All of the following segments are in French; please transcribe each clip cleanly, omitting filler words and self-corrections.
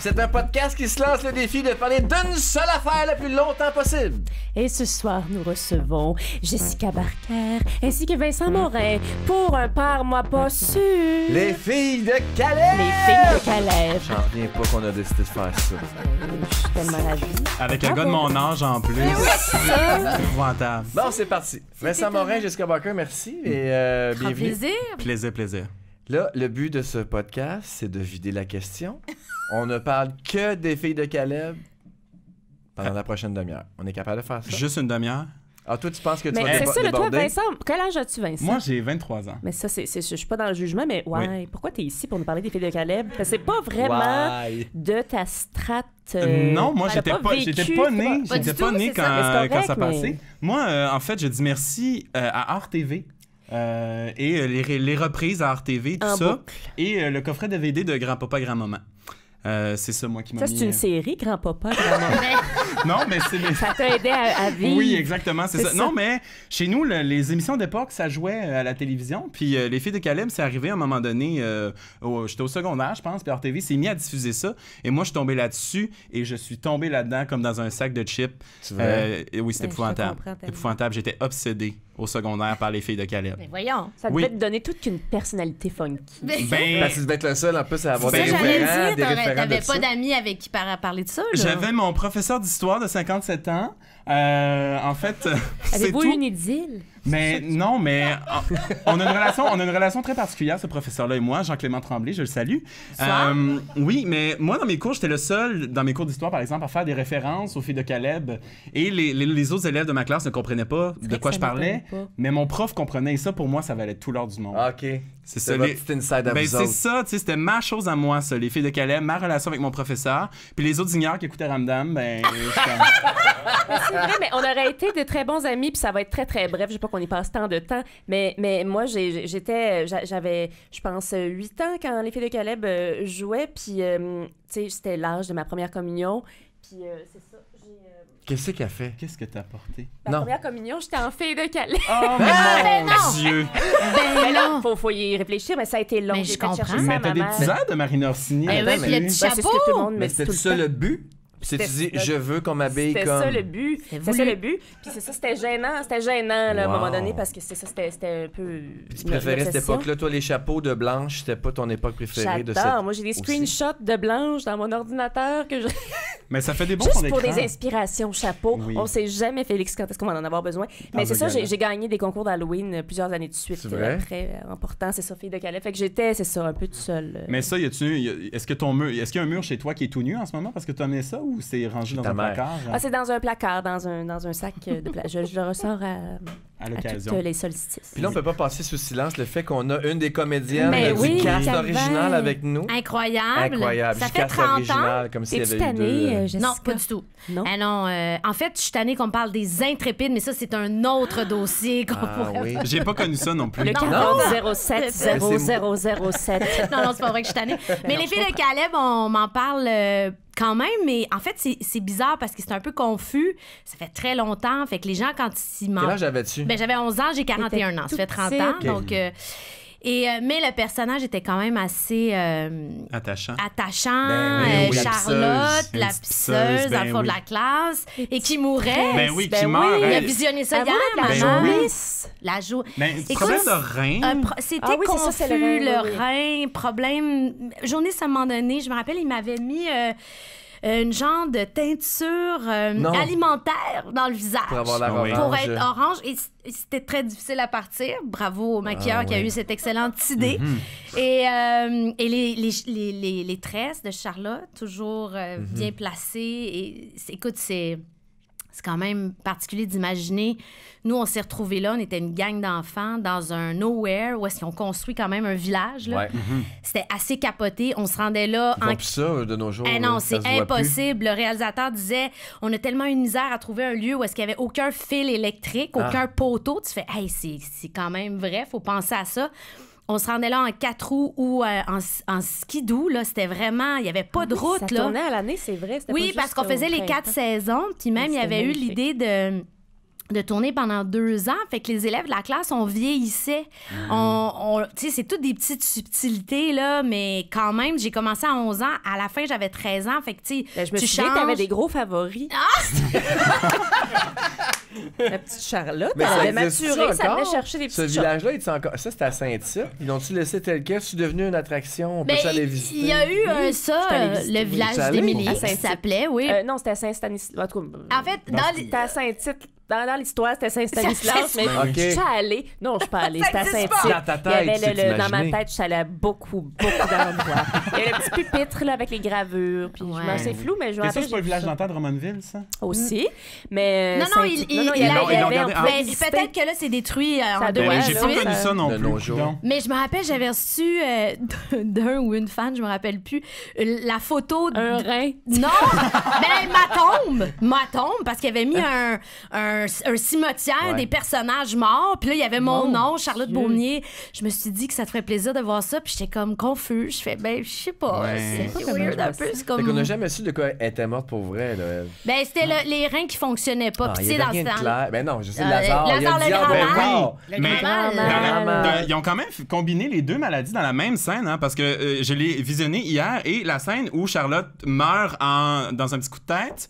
c'est un podcast qui se lance le défi de parler d'une seule affaire le plus longtemps possible. Et ce soir, nous recevons Jessica Barker ainsi que Vincent Morin pour un Parle-moi pas sûr. Les filles de Calais! Les filles de Calais. J'en reviens pas qu'on a décidé de faire ça. Je suis tellement ravie. Avec un gars de mon âge en plus. C'est épouvantable. Bon, c'est parti. Vincent Morin, Jessica Barker, merci et bienvenue. Plaisir. Plaisir. Là, le but de ce podcast, c'est de vider la question. On ne parle que des filles de Caleb pendant la prochaine demi-heure. On est capable de faire ça? Juste une demi-heure? Ah, toi, tu penses que tu Mais vas c'est ça, le toi, déborder? Vincent. Quel âge as-tu, Vincent? Moi, j'ai 23 ans. Mais ça, je suis pas dans le jugement, mais ouais, Oui. pourquoi t'es ici pour nous parler des filles de Caleb? Parce que c'est pas vraiment Ouais. de ta strate. Non, moi, t'as j'étais pas né. vécu, J'étais c'est pas né c'est ça, mais c'est quand ça correct, passait. Moi, en fait, je dis merci à Art TV. Et les reprises à Art TV, tout En ça. boucle. Et le coffret DVD de Grand-Papa, Grand-Maman. C'est ça, moi, qui m'a Ça, mis... c'est une série, Grand-Papa, Grand-Maman. Non, mais c'est... Ça t'a aidé à vivre. Oui, exactement, c'est ça. ça. Non, mais chez nous, les émissions d'époque, ça jouait à la télévision. Puis les filles de Caleb, c'est arrivé à un moment donné, j'étais au secondaire, je pense, puis RTV s'est mis à diffuser ça. Et moi, je suis tombé là-dessus et je suis tombé là-dedans comme dans un sac de chips. C'est vrai? Et oui, c'était Ben, je te épouvantable. comprends tellement. Épouvantable. J'étais obsédé au secondaire par les filles de Caleb. Mais voyons. Ça Oui. devait te donner toute une personnalité funky. Ben, Parce que tu devais être le seul en plus à avoir ça, des j'allais référents, dire, des référents t'avais de pas ça. d'amis avec qui parler de ça, là? J'avais mon professeur d'histoire de 57 ans. En fait, c'est Avez-vous tout. une idylle? Mais non, mais on a une relation très particulière, ce professeur-là et moi, Jean-Clément Tremblay, je le salue. Bonsoir. Oui, mais moi, dans mes cours, j'étais le seul, dans mes cours d'histoire, par exemple, à faire des références aux filles de Caleb. Et les autres élèves de ma classe ne comprenaient pas de vrai quoi que je ça parlais. m'étonne pas. Mais mon prof comprenait. Et ça, pour moi, ça valait tout l'or du monde. Ah, OK. C'est C'est ça. votre petit inside à Ben, vous c'est autres. ça, tu sais, c'était ma chose à moi, ça, les filles de Caleb, ma relation avec mon professeur. Puis les autres ignorants qui écoutaient Ramdam, ben, je suis comme... C'est vrai, mais on aurait été de très bons amis, puis ça va être très, très bref. Je sais pas qu'on y passe tant de temps, mais moi, j'avais, je pense, 8 ans quand les filles de Caleb jouaient, puis, tu sais, c'était l'âge de ma première communion, puis c'est ça, Qu'est-ce qu'elle fait? Qu'est-ce que t'as apporté? ma Non. première communion, j'étais en fille de Caleb. Oh ben non! mon Dieu! Mais là, faut y réfléchir, mais ça a été long. Mais J'ai je fait chercher comprends. ça à Mais t'as ma des mère. petits airs de Marina Orsini. Ben Attends, oui, puis mais- le petit Ben, c'est ce chapeau! que tout le monde me Mais dit c'était tout le ça temps. le but? Puis tu dis, C'était- je veux qu'on m'habille C'était comme... ça le but. C'est C'était ça voulu. le but. Puis c'est ça, c'était gênant là, à un Wow. moment donné, parce que c'était un peu. Tu préférais cette époque-là, toi, les chapeaux de blanche, c'était pas ton époque préférée de cette... J'adore. Moi, j'ai des aussi. screenshots de Blanche dans mon ordinateur que je... Mais ça fait des bons fonds Juste pour d'écran. des inspirations, chapeau. Oui. On sait jamais, Félix, quand est-ce qu'on va en avoir besoin. Mais c'est ça, j'ai gagné des concours d'Halloween plusieurs années de suite. C'est vrai? Après, en portant, c'est ça, fille de Calais. Fait que j'étais, c'est ça, un peu tout seul. Mais ça, est-ce qu'il y a un mur chez toi qui est tout nu en ce moment parce que tu as mis ça ou c'est rangé dans Ta un mère. placard Ah, c'est dans un placard, dans un sac de je le ressors à à l'occasion? toutes les solstices. Puis là, on peut pas passer sous silence le fait qu'on a une des comédiennes Mais du oui, cast Calvaire. original avec nous. Incroyable. Incroyable. Ça Du fait cast 30 ans. original, comme s'il y Es-tu avait eu tannée, deux... Jessica? Non, pas du tout. Non? Ah non, en fait, je suis tannée qu'on me parle des intrépides, mais ça, c'est un autre dossier qu'on Ah pourrait... oui. J'ai pas connu ça non plus. Le Non. 40 07 0007. Non, c'est pas vrai que je suis tannée. Mais non, les je filles de Caleb, on m'en parle quand même, mais en fait, c'est bizarre parce que c'est un peu confus. Ça fait très longtemps. Fait que les gens, quand ils m'en... Quel âge avais-tu? Ben, j'avais 11 ans, j'ai 41 ans. Ça fait 30 ans. petite. Donc, mais le personnage était quand même assez Attachant. attachant. Ben oui, la Charlotte, pisseuse. la Une petite pisseuse, pisseuse, dans le ben fond de oui. la classe, et qui mourait. Ben oui, qui Ben meurt. oui. Il a Elle- visionné ça hier, la Ben maman. oui. jaunisse. La joue. Ben, Écoute, problème de rein. C'était Ah oui, c'est confus, ça, c'est le rein, oui, oui. rein, problème. Journée, à un moment donné, je me rappelle, il m'avait mis une genre de teinture Non. alimentaire dans le visage. Pour avoir l'air Ah oui. orange. Pour être orange. Et c'était très difficile à partir. Bravo au maquilleur qui a oui. eu cette excellente idée. Et les tresses de Charlotte, toujours bien placées. Et écoute, c'est quand même particulier d'imaginer. Nous, on s'est retrouvés là, on était une gang d'enfants dans un nowhere où est-ce qu'ils ont construit quand même un village. Là. Ouais. C'était assez capoté. On se rendait là Ils font plus ça de nos jours. Eh là, non, ça c'est se voit plus. impossible. Le réalisateur disait on a tellement une misère à trouver un lieu où est-ce qu'il n'y avait aucun fil électrique, aucun poteau. Tu fais hey, c'est quand même vrai, faut penser à ça. On se rendait là en 4 roues ou en skidoo. Là, c'était vraiment... Il n'y avait pas de route. Ça là. tournait à l'année, c'est vrai. C'était Oui, pas parce juste qu'on faisait au les 4 printemps. saisons. Puis même, il y C'était avait eu magnifique. l'idée de tourner pendant 2 ans. Fait que les élèves de la classe, on vieillissait. Tu sais, c'est toutes des petites subtilités, là, mais quand même, j'ai commencé à 11 ans. À la fin, j'avais 13 ans. Fait que, tu sais, Je me souviens que t'avais des gros favoris. La petite Charlotte, Mais elle ça avait existe maturé, ça venait encore? chercher des Ce petites village-là, il encore... ça, c'était à Saint-Tite. Ils l'ont-tu laissé tel quel? C'est devenu une attraction? On peut Ben, aller visiter? il y a eu Oui, ça, j'étais allée visiter, le oui. village T'es allée? d'Émilie, À qui Saint-Tite. s'appelait, oui. Non, c'était à Saint-Stanislas. En tout cas, En fait, c'était à Saint-Tite. Dans l'histoire, c'était Saint-Stanislas, mais Ok. je suis allée. Non, je suis pas allée. C'était à existe Saint-Tite. Dans ta Il y avait tête, c'est dans ma imaginé. tête, je suis allée à beaucoup d'endroits. Il y avait le petit pupitre là, avec les gravures. Puis Ouais. c'est flou, mais je me Mais ça, rappelle. c'est pas le j'ai village vu ça d'Antan de Drummondville, ça? aussi. Mais Non, Saint-Tite- il y l'ont avait, gardé. on pouvait Ben, visiter. peut-être que là, c'est détruit Ça en doit, Ben, Ouais, j'ai là, pas oui. connu ça non De plus. nos jours. Donc, Mais je me rappelle, j'avais reçu d'un ou une fan, je me rappelle plus, la photo de... Un rein. Non! Ben, ma tombe, parce qu'il avait mis un cimetière Ouais. des personnages morts, puis là, il y avait mon Mon nom, Charlotte Dieu. Beaumier. Je me suis dit que ça te ferait plaisir de voir ça, puis j'étais comme confus. Je fais, ben, je sais pas, Ouais. c'est Je sais pas comment weird je un vois peu, ça. c'est Fait comme... qu'on n'a jamais su de quoi elle était morte pour vrai, là. Elle. Ben, c'était les reins qui fonctionnaient pas, Ah, puis il tu y sais, avait dans rien ce de temps... clair. Ben non, je sais, Euh, Lazare, il Lazare a le dit, ah, grand ben mal. wow. Le Mais grand mal. ils ont quand même combiné les deux maladies dans la même scène, hein, parce que je l'ai visionné hier, et la scène où Charlotte meurt dans un petit coup de tête,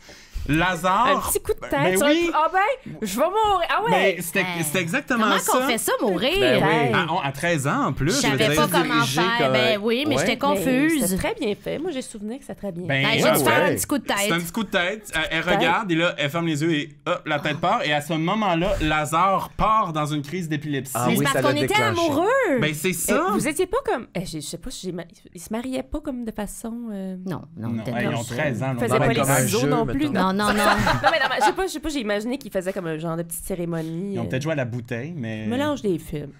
Lazare... Un petit coup de tête. Ben sur oui. Ah ben, je vais mourir. Ah ouais. Ben, c'était exactement Comment ça. qu'on fait ça, mourir? Ben oui. À 13 ans, en plus. Je je veux savais dire. pas comment dirigé faire. comme- Ben oui, mais Ouais. j'étais Mais confuse. C'est très bien fait. Moi, j'ai souvenir que c'est très bien Ben, Ben, fait. j'ai Ouais, dû faire ouais. un petit coup de C'est un tête. petit coup de tête. Elle regarde et là, elle ferme les yeux et hop, la tête part. Et à ce moment-là, Lazare part dans une crise d'épilepsie. Ah Mais oui, c'est ça parce l'a qu'on était déclenché. amoureux. Ben, c'est Eh, ça. vous étiez pas comme. Je sais pas si ils se mariaient pas comme de façon. Non, Non, t'es ils pas ont sûr. 13 ans. Ils donc faisaient ça pas va les être comme un ciseaux jeu, non plus. mettons. Non, non, non. Non, mais je sais pas, j'ai imaginé qu'ils faisaient comme un genre de petite cérémonie. Ils ont peut-être joué à la bouteille, mais... Mélange des films.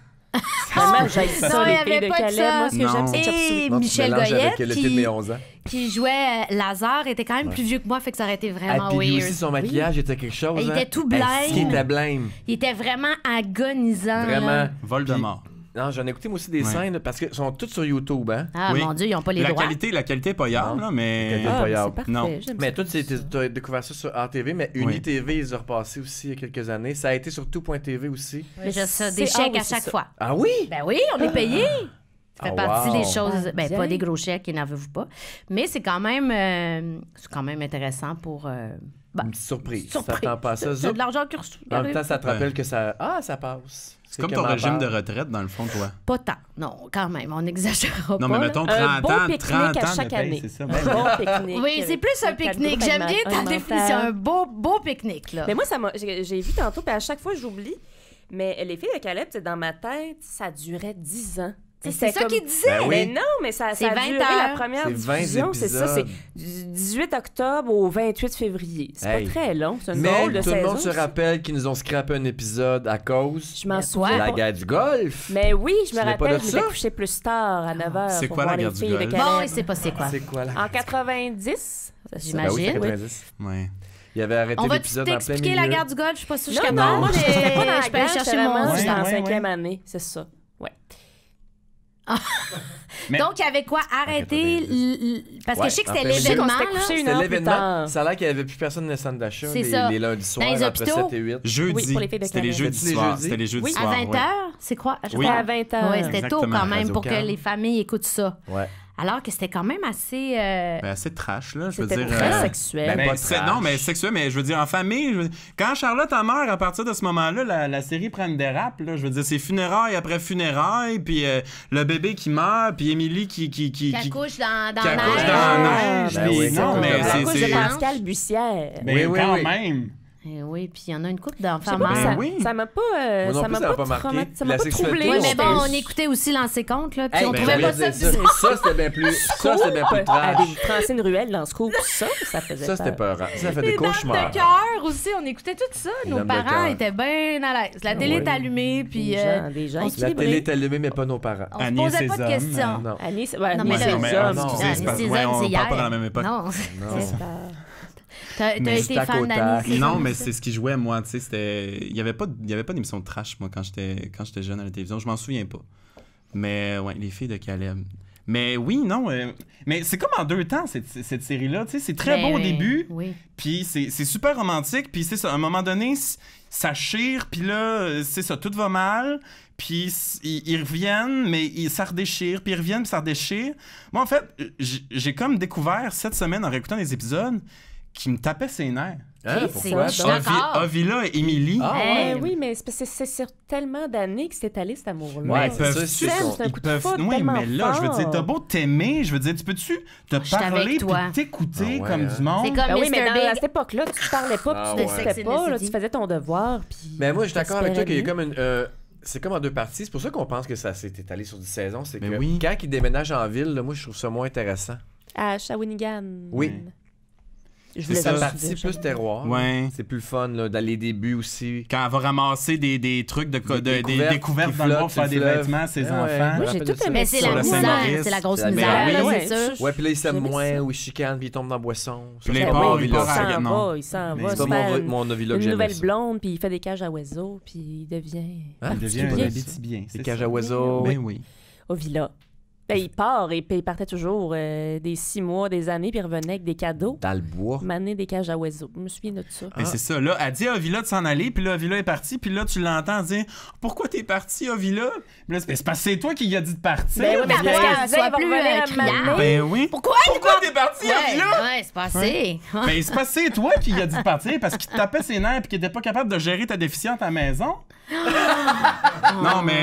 Vraiment, j'ai ça, ça, il y les avait filles de pas de Calais. ça. Moi, ce que Non. j'aime, c'est Chop Suey. Et Non, tu Michel mélanges avec Goyette, le film de mes 11 ans. qui jouait Lazare, était quand même plus vieux que moi, fait que ça aurait été Ah, vraiment puis lui weird. aussi, son maquillage était quelque chose. Il hein. était tout Est-ce qu'il blême. était blême. Il était vraiment agonisant. Vraiment. là. Voldemort. Non, j'en ai écouté moi aussi des Ouais. scènes là, parce qu'elles sont toutes sur YouTube, hein. Ah, Oui. mon Dieu, ils n'ont pas les La droits. qualité est pas hier, Non. là, mais... La qualité- Ah, pas mais grave. c'est parfait. Non. J'aime Mais ça. toi, tu as découvert ça sur RTV, mais Oui. UniTV, ils ont repassé aussi il y a quelques années. Ça a été sur tout.tv aussi. Mais je sais, C'est- des ah chèques oui, à c'est chaque ça. fois. Ah oui? Ben oui, on est payé. Ça fait Ah, partie wow. des choses, Ah, ben bien. pas des gros chèques, n'avez-vous pas. Mais c'est quand même intéressant pour. Ben, Une petite surprise. surprise. T'attends pas à ça. T'as Zoup. de l'argent qui reçoit. En même temps, ça te Ouais. rappelle que ça... Ah, ça passe. C'est comme ton comment régime de parle. retraite, dans le fond, toi. Pas tant. Non, quand même, on n'exagérera pas. Non, mais là. mettons Un 30 beau ans, pique-nique 30 à ans chaque de paye, année. c'est ça. Un Ben, bon pique-nique. Oui, c'est plus un pique-nique. J'aime bien ta alimentaire. définition. Un beau pique-nique, là. Mais moi, j'ai vu tantôt, puis à chaque fois, j'oublie. Mais les filles de Caleb, dans ma tête, ça durait 10 ans. Mais C'était c'est ça comme- qu'il disait. Ben oui. Mais non, mais ça C'est a 20 duré heures. la première C'est 20 diffusion. C'est ça, c'est épisodes. du 18 octobre au 28 février. C'est Hey. pas très long. C'est une Mais drôle de tout le saison. monde se ça. rappelle qu'ils nous ont scrappé un épisode à cause Je m'en Mais souviens de la pas. guerre du golf. Mais oui, je me Tu n'es pas rappelle, de je m'étais ça? couché plus tard, à 9h. C'est quoi la guerre du golf? Bon, il sait pas c'est quoi. C'est quoi la En 90, J'imagine. Ben oui, c'est oui. 90. Ouais. Il avait arrêté On va l'épisode en plein t'expliquer milieu. la guerre du Golfe? Je suis pas sûre. Je suis Non, capable. non, moi, mais j'étais pas dans la je peux aller guerre, chercher j'étais mon... vraiment Ouais, juste en ouais, 5e ouais. année, c'est ça. Ouais. Mais- Donc, il y avait quoi? Arrêter... Parce que Ouais, je sais que en c'était plein milieu. Je sais qu'on l'événement, s'était là. couché une C'était heure plus l'événement. tard. Ça a l'air qu'il n'y avait plus personne dans le centre d'achat C'est les, ça. les lundis soirs Dans les entre hôpitaux. 7 et 8. Jeudi. Oui, pour les filles de C'était les Calais. jeudis C'était les soirs. jeudis? C'était les jeudis Oui. soirs. À 20h, c'est quoi? Oui. À 20h. Oui, c'était tôt Exactement. quand même pour que Radio-Can. les familles écoutent ça. Ouais. Alors que c'était quand même assez... Ben, assez trash, là, je veux C'était dire. très sexuel. Ben, pas c'est- trash. non, mais sexuel, mais je veux dire, en famille, quand Charlotte en meurt, à partir de ce moment-là, la série prend une dérape, là. Je veux dire, c'est funérailles après funérailles, puis le bébé qui meurt, puis Émilie qui Qui accouche dans qui la accouche neige. dans la neige. Ben puis oui, non, c'est mais comme La c'est... couche de c'est- Pascal Bussière. Ben, Oui, oui, quand oui. même. Eh oui, puis il y en a une couple Je sais d'enfants pas, Ben morts. oui. ça m'a pas, Moi non ça plus, m'a ça m'a pas pas marqué. traumatisé, ça m'a La pas sexualité, troublé. Oui, mais bon, on C'était écoutait aussi Lancé compte, là, puis Hey, on ben, trouvait je pas voulais ça dire bizarre. ça, c'était bien plus. Ça, c'était bien plus trash. Avec Francine Ruel dans Scoop, ça faisait Ça, c'était peur. peur. Ça fait des Les dames cauchemars. de cœur aussi, on écoutait tout ça. Les Nos dames de parents cœur. étaient bien à l'aise. La télé oui. est allumée, puis Des gens on se La équilibrés. télé est allumée, mais pas nos parents. on se Agnès posait pas de Sésame, questions. Non. Annie, Non, mais Annie, là- c'est mais- ça, non. excusez, c'est parce- Annie ouais, Sésame, on c'est parle pas hier. dans la même époque. Non, Non. c'est ça. T'as Mais été juste à fan côté. d'Annie Sésame, Non, mais ça? c'est ce qui jouait, moi, tu sais, c'était... Il y avait pas d'émission de trash, moi, quand j'étais jeune à la télévision. Je m'en souviens pas. Mais, ouais, les filles de Caleb. Mais oui, non. Mais c'est comme en 2 temps, cette série-là. Tu sais, c'est très beau au début. Oui. Puis c'est super romantique. Puis c'est ça, à un moment donné, ça chire. Puis là, c'est ça, tout va mal. Puis ils reviennent, mais ça redéchire. Puis ils reviennent, puis ça redéchire. Moi, en fait, j'ai comme découvert cette semaine, en réécoutant des épisodes, qui me tapaient ses nerfs. Hein, pourquoi? Je suis d'accord. Avila et Émilie. Oui, mais c'est sur tellement d'années que c'est allé, cet amour-là. Ouais, Ils peuvent c'est un coup de foudre oui, tellement mais là, je veux dire, fort. t'as beau t'aimer, je veux dire, tu peux-tu te suis avec parler toi. puis t'écouter Ah ouais, comme hein. du monde? C'est comme Ben oui, mais Mr. à Big. cette époque-là, tu parlais pas, Ah puis tu ouais. décidais pas, là, City. tu faisais ton devoir, puis... Mais moi, je suis d'accord avec toi qu'il y a t'espérais comme une... c'est comme en 2 parties. C'est pour ça qu'on pense que ça s'est étalé sur 10 saisons. C'est Mais que oui. quand ils déménagent en ville, là, moi, je trouve ça moins intéressant. À Shawinigan. Oui. Je C'est voulais ça. La dire partie plus Shawinigan. terroir. Ouais. C'est plus le fun, là, dans les débuts aussi. Quand elle va ramasser des trucs, des découvertes qui dans le flottent monde, faire sur des le fleuve. vêtements à ses Ouais, enfants. ouais. Moi, j'ai rappelle de tout ça. aimé Mais c'est ça. Sur la le misère, Saint-Maurice. c'est la grosse C'est la misère. misère. là, Ouais, c'est sûr. Ouais, puis là, ils s'aiment J'aimais moins, ça. ou ils chicanent, puis ils tombent dans la boisson. Puis les Ben porcs, oui, ils partent il à- s'en non. va, il s'en Mais va. c'est C'est se pas faire mon Avila que une j'aimais nouvelle ça. blonde, puis il fait des cages à oiseaux, puis il devient... Hein? Il devient C'est un vrai, Abitibien. Des cages à oiseaux. Ben oui. Au Villa. Ben, il part, et puis il partait toujours des 6 mois, des années, puis il revenait avec des cadeaux. Dans le bois. M'amener des cages à oiseaux. Je me souviens de ça. Mais c'est ça. Là, elle dit à Avila de s'en aller, puis là, Avila est parti, puis là, tu l'entends dire pourquoi t'es parti, Avila? Puis là, c'est parce que c'est toi qui lui as dit de partir. Ben oui, mais Pourquoi parce qu'elle elle disait, soit il va plus, revenir à criarde? m'amener. Ben oui. Pourquoi t'es parti, Avila? Ouais, c'est passé. Ben, c'est parce que c'est toi qui lui as dit de partir parce qu'il te tapait ses nerfs et qu'il était pas capable de gérer ta déficience à la maison.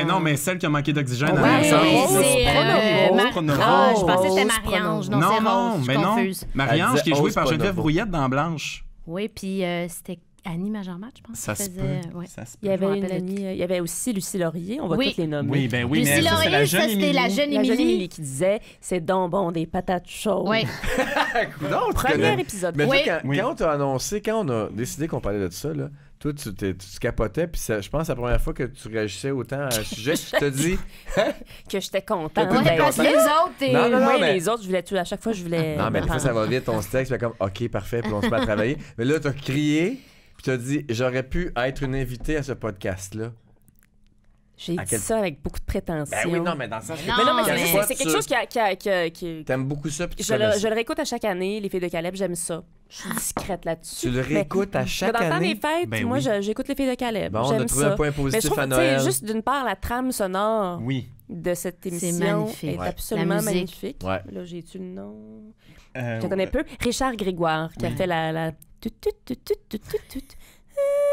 non, mais celle qui a manqué d'oxygène à la Ouais, maison. c'est Pronovo. Ah, je pensais que c'était Rose Marie-Ange. Non, Non, c'est non, Rose. Je mais suis non. confuse. Marie-Ange qui est Elle jouée disait par Rose Geneviève Pronovo. Brouillette dans Blanche. Oui, puis c'était Annie Majormat, je pense. Ça qui se faisait- peut. ouais. Ça se peut. Il y avait Je me une rappelle amie, il y avait aussi Lucie Laurier, on va Oui. toutes les nommer. Oui, ben oui, Lucie mais ça, c'est la Laurier, jeune ça, c'était la Émilie. jeune La jeune Émilie. Émilie qui disait c'est donc bon des patates chaudes. Oui. Non, tu Premier connais. épisode. Mais Oui. toi, Oui. quand on t'a annoncé, quand on a décidé qu'on parlait de ça, là, toi, tu capotais, puis je pense que c'est la première fois que tu réagissais autant à un sujet, tu te dis... Que j'étais contente. T'as Ouais, Ben, parce que les autres, t'es- Non, non, Moi, mais- les autres, je voulais tout. À chaque fois, je voulais. Non, mais des fois, me ça va parler. vite, on se texte, fait comme, OK, parfait, puis on se met à travailler. Mais là, t'as crié, puis t'as dit, j'aurais pu être une invitée à ce podcast-là. J'ai À dit quel- ça avec beaucoup de prétention. Ben oui, non, mais dans le sens que... Non, Mais non, mais mais- c'est quelque chose qui T'aimes beaucoup ça, puis tu je connais le, ça. je le réécoute à chaque année, Les Filles de Caleb, j'aime ça. Je suis discrète là-dessus. Tu le Mais- réécoutes à chaque Dans le temps année? des fêtes, Ben moi, oui. j'écoute Les Filles de Caleb. Bon, on j'aime a trouvé ça. un point Mais je positif trouve, à tu sais, Noël. juste d'une part, la trame sonore Oui. de cette émission magnifique. est Ouais. absolument La musique. magnifique. Ouais. Là, j'ai-tu le nom? Euh, Je connais peu. Richard Grégoire, qui a Oui. fait la... Tut, tut, tut, tut, tut, tut, tut.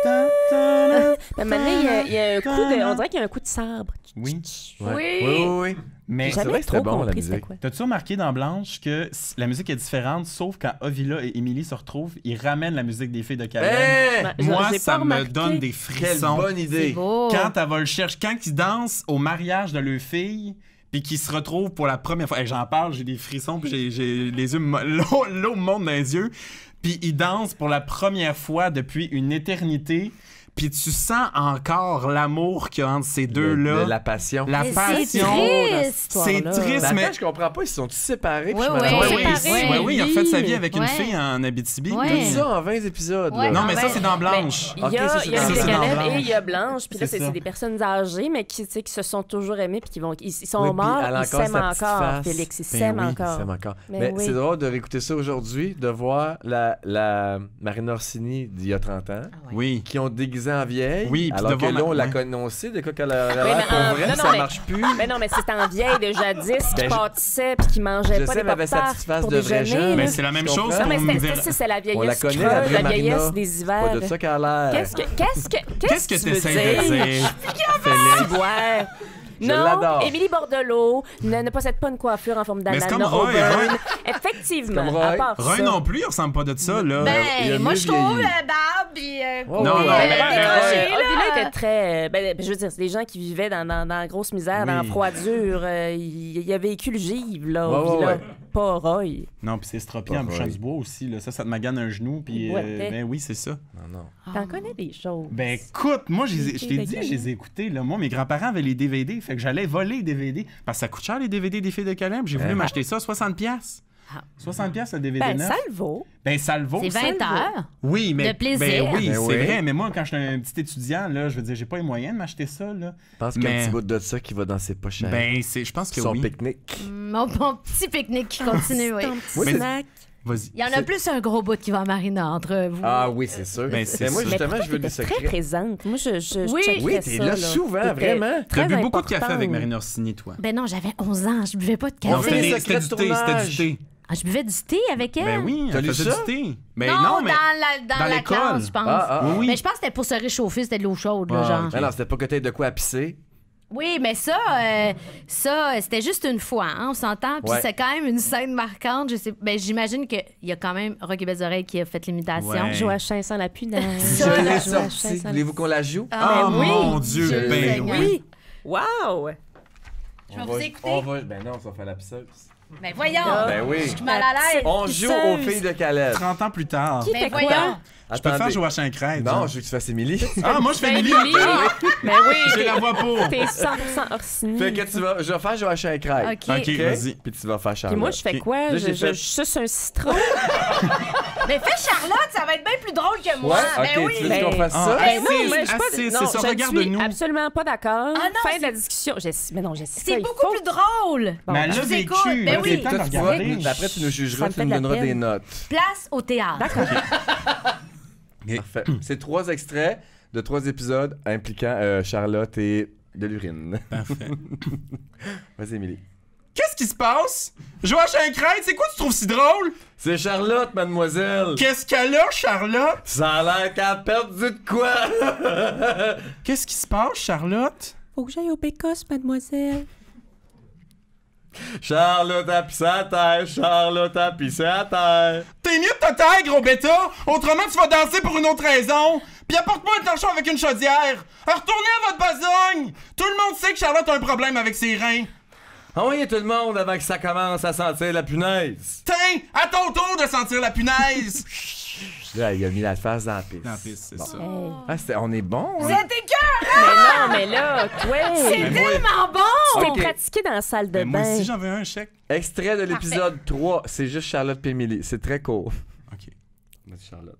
Ta, ta, Ben, maintenant, il y a un coup de... On dirait qu'il y a un coup de sabre. Oui. Ouais. Oui. Oui. Mais C'est Jamais vrai que c'était trop bon, la compris c'était musique. quoi. t'as-tu remarqué dans Blanche que la musique est différente, sauf quand Avila et Émilie se retrouvent, ils ramènent la musique des filles de Caleb. Hey! Ben, Moi, j'ai ça pas me remarqué. donne des Quelle frissons. bonne C'est idée! beau. Quand elle va le chercher, quand ils dansent au mariage de leur fille, puis qu'ils se retrouvent pour la première fois. Hey, j'en parle, j'ai des frissons, puis j'ai les yeux, l'eau me monte dans les yeux. Puis ils dansent pour la première fois depuis une éternité. Puis tu sens encore l'amour qu'il y a entre ces deux-là. La passion. La Mais passion. c'est triste. C'est triste, Mais mais... attends, je comprends pas, ils se sont-ils séparés? puis Ouais, je me ouais. rappelle Oui, pas. oui, séparés, oui, oui, il a refait sa vie oui. avec une Ouais. fille en Abitibi. Ouais. Tout ça en 20 épisodes. Ouais. Là. Non, mais Ah ça, ben, c'est dans Blanche. Il Ok, y a, ça, c'est il y a dans les Blanche. Caleb Blanche. et il y a Blanche. Puis là, C'est c'est ça. des personnes âgées, mais qui, tu sais, qui se sont toujours aimées puis ils sont Oui, puis morts. elle a Ils encore s'aiment sa petite encore, face. Félix. Ils Ben s'aiment oui, encore. Ça m'encore. Mais Mais oui. c'est drôle de réécouter ça aujourd'hui, de voir la Marina Orsini d'il y a 30 ans, Oui. qui ont déguisé en vieille, Oui, puis alors de que voir là, on la ouais. connaît, on sait de quoi qu'elle a Oui, l'air mais pour en- vrai, non, ça mais- marche plus. Mais non, mais c'est en vieille de jadis qui Ben, je- pâtissait puis qui mangeait je pas sais, des mais elle avait sa pop-tarts petite face pour de vraie déjeuner, jeune. là. Mais c'est la même Je chose comprends. Non, pour mais me c'est dire- c'est la On la vieillesse connaît, creuse, la vraie la Marina. vieillesse des C'est hivers. pas de ça qu'elle a l'air. Qu'est-ce que tu tu veux essaies de dire? Félix? Ouais. Je Non, l'adore. Émilie Bordelot ne possède pas une coiffure en forme Mais c'est d'ananas comme Roy, Auburn. Roy. Effectivement, C'est comme Roy. à part Roy ça. non plus, il ressemble pas de ça, là. il a Ben, moi, mieux je trouve vieilli. la barbe, puis... Oh, Non, ouais. mais- Décroché, là. Ovila était très... je veux dire, c'est des gens qui vivaient dans la grosse misère, dans la Oui. froidure. Il a vécu le givre, là, Ouais, Ovila. ouais. Pas Roy. Non, puis c'est stropié Pas en bouchant vrai. du bois aussi, là. Ça te magane un genou, puis... Ouais. ben oui, c'est ça. Non, non. T'en connais des choses. Ben écoute, moi, je t'ai dit, Lesquelles? je les ai écoutés, là. Moi, mes grands-parents avaient les DVD, fait que j'allais voler les DVD. Parce que ça coûte cher, les DVD des filles de Caleb. J'ai voulu Hein? m'acheter ça à 60$. $60 le DVD Ben, neuf. ça le vaut. Ben, ça le vaut. C'est 20 heures. Oui, mais. De plaisir. Ben oui, Ben c'est oui. vrai. Mais moi, quand j'étais un petit étudiant, là, je veux dire, j'ai pas les moyens de m'acheter ça, là. Je pense qu'il y a un Mais- petit bout de ça qui va dans ses poches. Ben, je pense que son oui. pique-nique. Mon petit pique-nique qui continue, oui. Ton petit Mais- snack. Vas-y. Il y en a plus un gros bout qui va mariner entre vous. Ah oui, c'est sûr. Ben, c'est Mais moi, ça. justement, Mais je veux des t'étais secrets. très présente. Moi, je Oui. checkerais Oui, t'es ça, là souvent, T'étais vraiment. très T'as bu beaucoup de café importante. avec Marine Orsini, toi. Ben non, j'avais 11 ans, je buvais pas de On Non, fait café. des c'était secrets du de thé, c'était tournage. du thé. Ah, je buvais du thé avec elle? Ben oui, T'as elle lu faisait ça? du thé. Ben non, non, mais. dans la l'école. classe, je pense. Ah, Oui, Mais oui. je pense que c'était pour se réchauffer, c'était de l'eau chaude, là, Ah, genre. ok. Mais non, c'était pas que t'aies de quoi à pisser. Oui, mais ça c'était juste une fois, hein, on s'entend. Puis Ouais. c'est quand même une scène marquante. J'imagine qu'il y a quand même Rocky Belles Oreilles qui a fait l'imitation. Ouais. Joachim sans la punaise. Je l'ai Joachim sorti. sans la- Voulez-vous qu'on la joue? Ah, ben oui. mon Dieu, Je ben l'ai. oui. Wow! Je vais vous écouter. Ben non, ça va faire la pisseuse. Mais voyons! Ben oui. Je suis mal à l'aise. On joue aux filles de Caleb. 30 ans plus tard. Qui Ben fait quoi? voyons! Je peux faire Joachim Crête. Non, genre. je veux que tu fasses Émilie. Ah, moi, je fais Ben, Émilie. Émilie. Ben oui, J'ai la voix pour. t'es 100% Orsini. Fait que je vais faire Joachim Crête. OK. OK, vas-y. Puis tu vas faire Charlotte. Puis moi, je fais Ok. quoi? Là, j'ai Je fait- suce un citron. Mais fais Charlotte, ça va être bien plus drôle que moi. Ouais, Ben ok, oui! tu veux qu'on fasse Ah, ça? hey, Ben non, Assez, moi, je suis pas... assez, non, c'est ça, je regarde-nous. suis absolument pas d'accord. Ah non, Fin de la discussion. Mais non, Jessica, C'est il beaucoup faut- plus drôle! Mais elle je l'a vous vécu. écoute. Ben Ok, oui. le temps de Toi, tu regarder. vois, après, tu nous Ça jugeras, me tu fait nous de la donneras peine. des notes. Place au théâtre. D'accord. Parfait. C'est 3 extraits de 3 épisodes impliquant Charlotte et de l'urine. Parfait. Vas-y, Émilie. Qu'est-ce qui se passe? Joachim Crête, c'est quoi tu trouves si drôle? C'est Charlotte, mademoiselle. Qu'est-ce qu'elle a, Charlotte? Ça a l'air qu'elle a perdu de quoi? Qu'est-ce qui se passe, Charlotte? Faut que j'aille au Bécosse, mademoiselle. Charlotte a pissé à terre. Charlotte a pissé à terre. T'es mieux de ta taille, gros bêta! Autrement, tu vas danser pour une autre raison! Puis apporte-moi un torchon avec une chaudière! Retournez à votre besogne! Tout le monde sait que Charlotte a un problème avec ses reins! Envoyez tout le monde avant que ça commence à sentir la punaise. Tiens, à ton tour de sentir la punaise! Là, il a mis la face dans la pisse. Dans la pisse, c'est ça. Ah, on est bon, hein? C'est écœurant! Mais non, mais là, toi, C'est Mais moi- tellement bon! tu Ok. t'es pratiqué dans la salle de Ben, moi bain. aussi, j'en veux un chèque. Extrait de l'épisode 3. C'est juste Charlotte et Émilie. C'est très court. OK. Vas-y, Charlotte.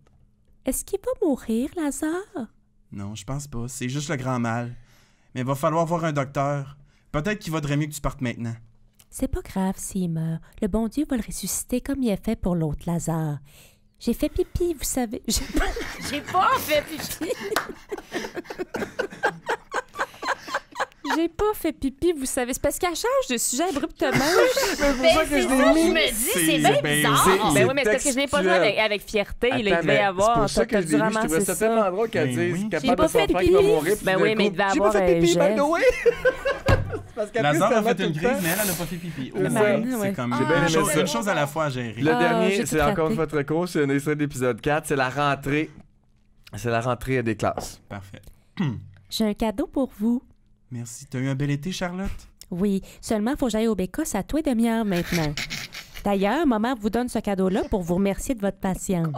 Est-ce qu'il va mourir, Lazare? Non, je pense pas. C'est juste le grand mal. Mais il va falloir voir un docteur. Peut-être qu'il vaudrait mieux que tu partes maintenant. C'est pas grave s'il meurt. Le bon Dieu va le ressusciter comme il a fait pour l'autre Lazare. J'ai fait pipi, vous savez. J'ai pas fait pipi. J'ai pas fait pipi, vous savez. C'est parce qu'elle change de sujet abruptement. Ben, c'est ça, je me dis, c'est bien ben, bizarre. c'est- Ben oui, mais c'est parce que je l'ai pas dit avec fierté. Là, il Attends, devait y mais avoir. c'est pour ça que je dû l'ai lu. Je ramasser trouvais ça tellement drôle qu'elle Ben dise oui. J'ai capable pas de son fait frère pipi. qui va mourir. puis Ben tout oui, d'un mais coup, il devait j'ai pas avoir fait un pipi, by geste. the way. Parce qu'après, Lazare ça a va fait tout une le crise, temps. mais elle a pas fait pipi. C'est Au ça. moins, Ouais. c'est comme J'ai bien aimé ça. une chose à la fois à gérer. Le Ah, dernier, j'ai c'est tout encore raté. une fois très court. C'est un extrait de l'épisode 4. C'est la rentrée. C'est la rentrée des classes. Parfait. J'ai un cadeau pour vous. Merci. T'as eu un bel été, Charlotte? Oui, seulement faut que j'aille au Bécosse à toi demi-heure maintenant. D'ailleurs, maman vous donne ce cadeau-là pour vous remercier de votre patience.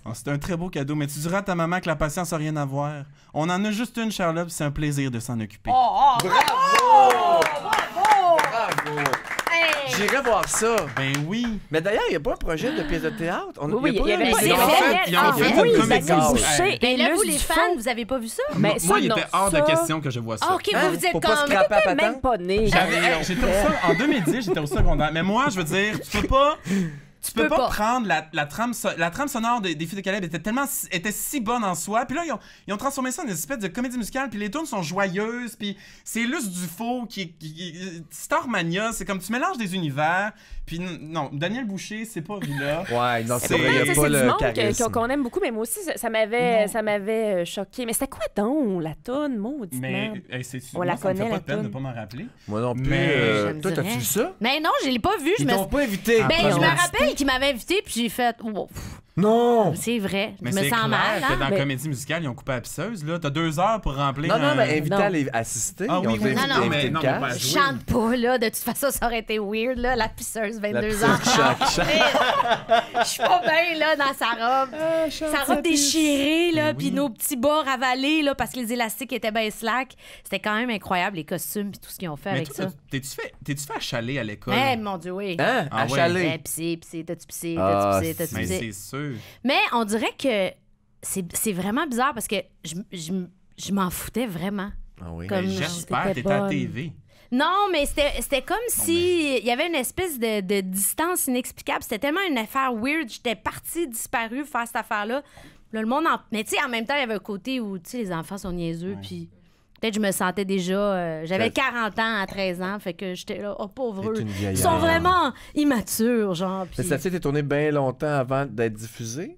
Oh, c'est un très beau cadeau, mais tu diras à ta maman que la patience n'a rien à voir. On en a juste une, Charlotte, puis c'est un plaisir de s'en occuper. Bravo! Hey! J'irai voir ça. Ben oui. Mais d'ailleurs, il n'y a pas un projet de pièce de théâtre. Oui, pas il y avait eu un- pas c'est Ils ont vrai. fait, ils ont fait oui, une ça comédie. nous Hey. bouchait. Ben Et là, là, vous, du les fond- fans, vous avez pas vu ça? Mais ça, Moi, il non, était hors de ça- question que je vois ça. Ah, OK, Hein? vous êtes Faut pas comme... scraper à T'es même patente. pas né. J'étais en 2010, j'étais au secondaire. Mais moi, je veux dire, tu peux pas peux pas. prendre la trame sonore des Filles de Caleb était si bonne en soi. Puis là, ils ont transformé ça en une espèce de comédie musicale. Puis les tunes sont joyeuses. Puis c'est Luce Dufault Starmania. C'est comme tu mélanges des univers. Puis non, Daniel Boucher, c'est pas là. Ouais, non, c'est Pourtant, vrai, il tu n'y sais, a c'est pas du le monde charisme. qu'on aime beaucoup, mais moi aussi, ça m'avait choqué. Mais c'était quoi donc, la toune, maudite Mais merde? hey, c'est On la moi, ça me fait connaît, pas la de peine de toune. pas m'en rappeler. Moi non plus. Mais- Je me Toi, t'as-tu dirais. vu ça? Mais non, je l'ai pas vu. Ils t'ont pas invité. Ben, je me Pardon. rappelle qu'il m'avait invité, puis j'ai fait... Oh, Non! C'est vrai. Mais je me c'est sens clair mal. que Hein? dans la Mais- comédie musicale, ils ont coupé la pisseuse. Là. T'as 2 heures pour remplir Non, mais invité Non. à assister. Ah Ils ont oui, dit oui. inviter- Non, non, inviter mais le non, cast. mais pas- Je chante pas, là. De toute façon, ça aurait été weird, là. La pisseuse, La 22 pisseuse ans. qui chante. Je suis pas bien, là, dans sa robe. Sa robe déchirée, là, puis nos petits bas ravalés, là, parce que les élastiques étaient bien slack. C'était quand même incroyable, les costumes puis tout ce qu'ils ont fait Mais avec toi, ça. t'es-tu fait achaler à l'école? Eh, mon Dieu, oui. Hein? Ah À ouais. Chalet. Pissé, t'as-tu pissé, Ah, t'as-tu pissé, t'as-tu Mais pissé. c'est sûr. Mais on dirait que c'est vraiment bizarre parce que je m'en foutais vraiment. Ah oui. Comme- Mais j'espère, t'étais t'étais à bonne. TV. Non, mais c'était comme si il y avait une espèce de distance inexplicable. C'était tellement une affaire weird. J'étais partie disparue faire cette affaire-là. Là, le monde Mais tu sais, en même temps, il y avait un côté où, tu sais, les enfants sont niaiseux, puis peut-être je me sentais déjà... j'avais Ça- 40 ans à 13 ans, fait que j'étais là, oh pauvre eux. T'es une vieille Ils sont âme. vraiment immatures, genre. Mais Puis... ça été tourné bien longtemps avant d'être diffusé?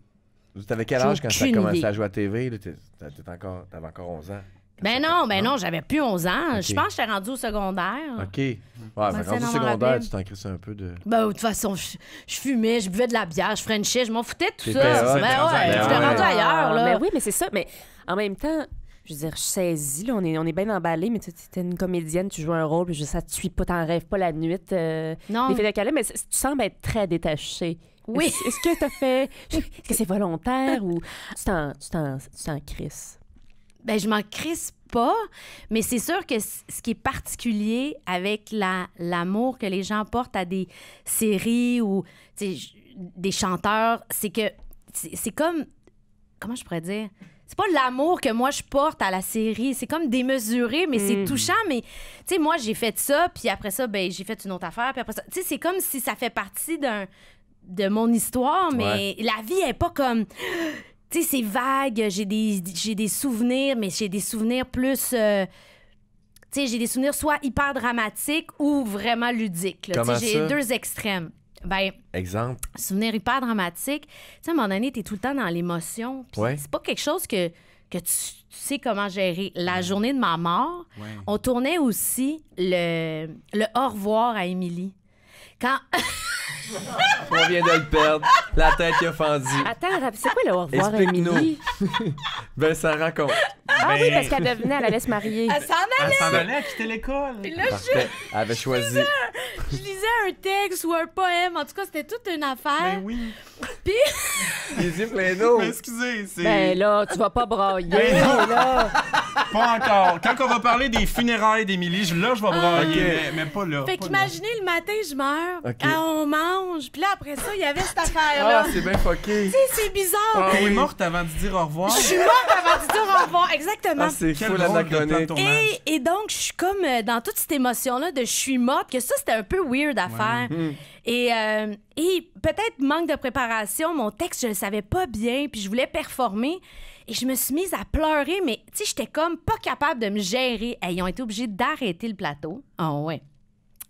T'avais quel J'ai âge quand ça a aucune commencé idée. à jouer à TV? T'avais encore 11 ans. Ben non, j'avais plus 11 ans. Ok. Je pense que j'étais rendue au secondaire. OK. Ouais, mais c'est quand au dans ma secondaire, rappelle. tu t'en crissais un peu de... Ben, de toute façon, je fumais, je buvais de la bière, je frenchais, je m'en foutais de tout T'étais ça. hot. Ben T'étais rendu ouais, ailleurs. j'étais rendu Ouais. ailleurs, là. Mais oui, mais c'est ça. Mais en même temps, je veux dire, je saisis, là, on est bien emballés, mais tu es une comédienne, tu joues un rôle, puis ça te suit pas, t'en rêves pas la nuit. Non. Les filles de Calais, mais tu sembles être très détachée. Oui. Est-ce que t'as fait... Est-ce que c'est volontaire ou tu t'en crisses? Ben, je m'en crisse pas, mais c'est sûr que ce qui est particulier avec l'amour que les gens portent à des séries ou tu sais, des chanteurs, c'est que c'est comme... Comment je pourrais dire? C'est pas l'amour que moi je porte à la série, c'est comme démesuré, mais c'est touchant. Mais tu sais, moi j'ai fait ça, puis après ça, ben j'ai fait une autre affaire, puis après ça, tu sais, c'est comme si ça fait partie de mon histoire, mais la vie est pas comme... Tu sais, c'est vague, j'ai des souvenirs, mais j'ai des souvenirs plus... tu sais, j'ai des souvenirs soit hyper dramatiques ou vraiment ludiques. Là. Comment Tu sais, j'ai ça? 2 extrêmes. Ben, Exemple. souvenir hyper dramatique. Tu sais, à un moment donné, t'es tout le temps dans l'émotion. Puis Ouais. c'est pas quelque chose que tu sais comment gérer. La journée de ma mort, Ouais. on tournait aussi le au revoir à Émilie. Quand... On vient de le perdre. La tête qui a fendu. Attends, c'est quoi le au revoir, Explique-nous. Émilie? Ben, ça raconte. Ah oui, parce qu'elle devenait, elle allait se marier. Elle s'en Elle allait! s'en allait à quitter l'école. Puis là, Parfait. Elle avait choisi. je lisais un texte ou un poème. En tout cas, c'était toute une affaire. Ben oui. Puis... Les yeux pleins d'eau. Mais excusez, c'est... Ben là, tu vas pas brailler. Ben non. là. Pas encore. Quand on va parler des funérailles d'Émilie, là, je vais brailler, Ok. mais pas là. Fait pas là. qu'imaginez, le matin, je meurs. Ok. On mange. Puis là, après ça, il y avait cette Ah, affaire-là. c'est bien fucké. Tu sais, c'est bizarre. T'es morte avant de dire au revoir? Je suis morte avant de dire au revoir. Exactement. Ah, c'est Quel fou drôle de plan de l'anachronique. tournage. Et donc, je suis comme dans toute cette émotion-là de je suis morte, que ça, c'était un peu weird à faire. Et peut-être manque de préparation, mon texte, je le savais pas bien, puis je voulais performer. Et je me suis mise à pleurer, mais tu sais, j'étais comme pas capable de me gérer. Et ils ont été obligés d'arrêter le plateau. Ah ouais.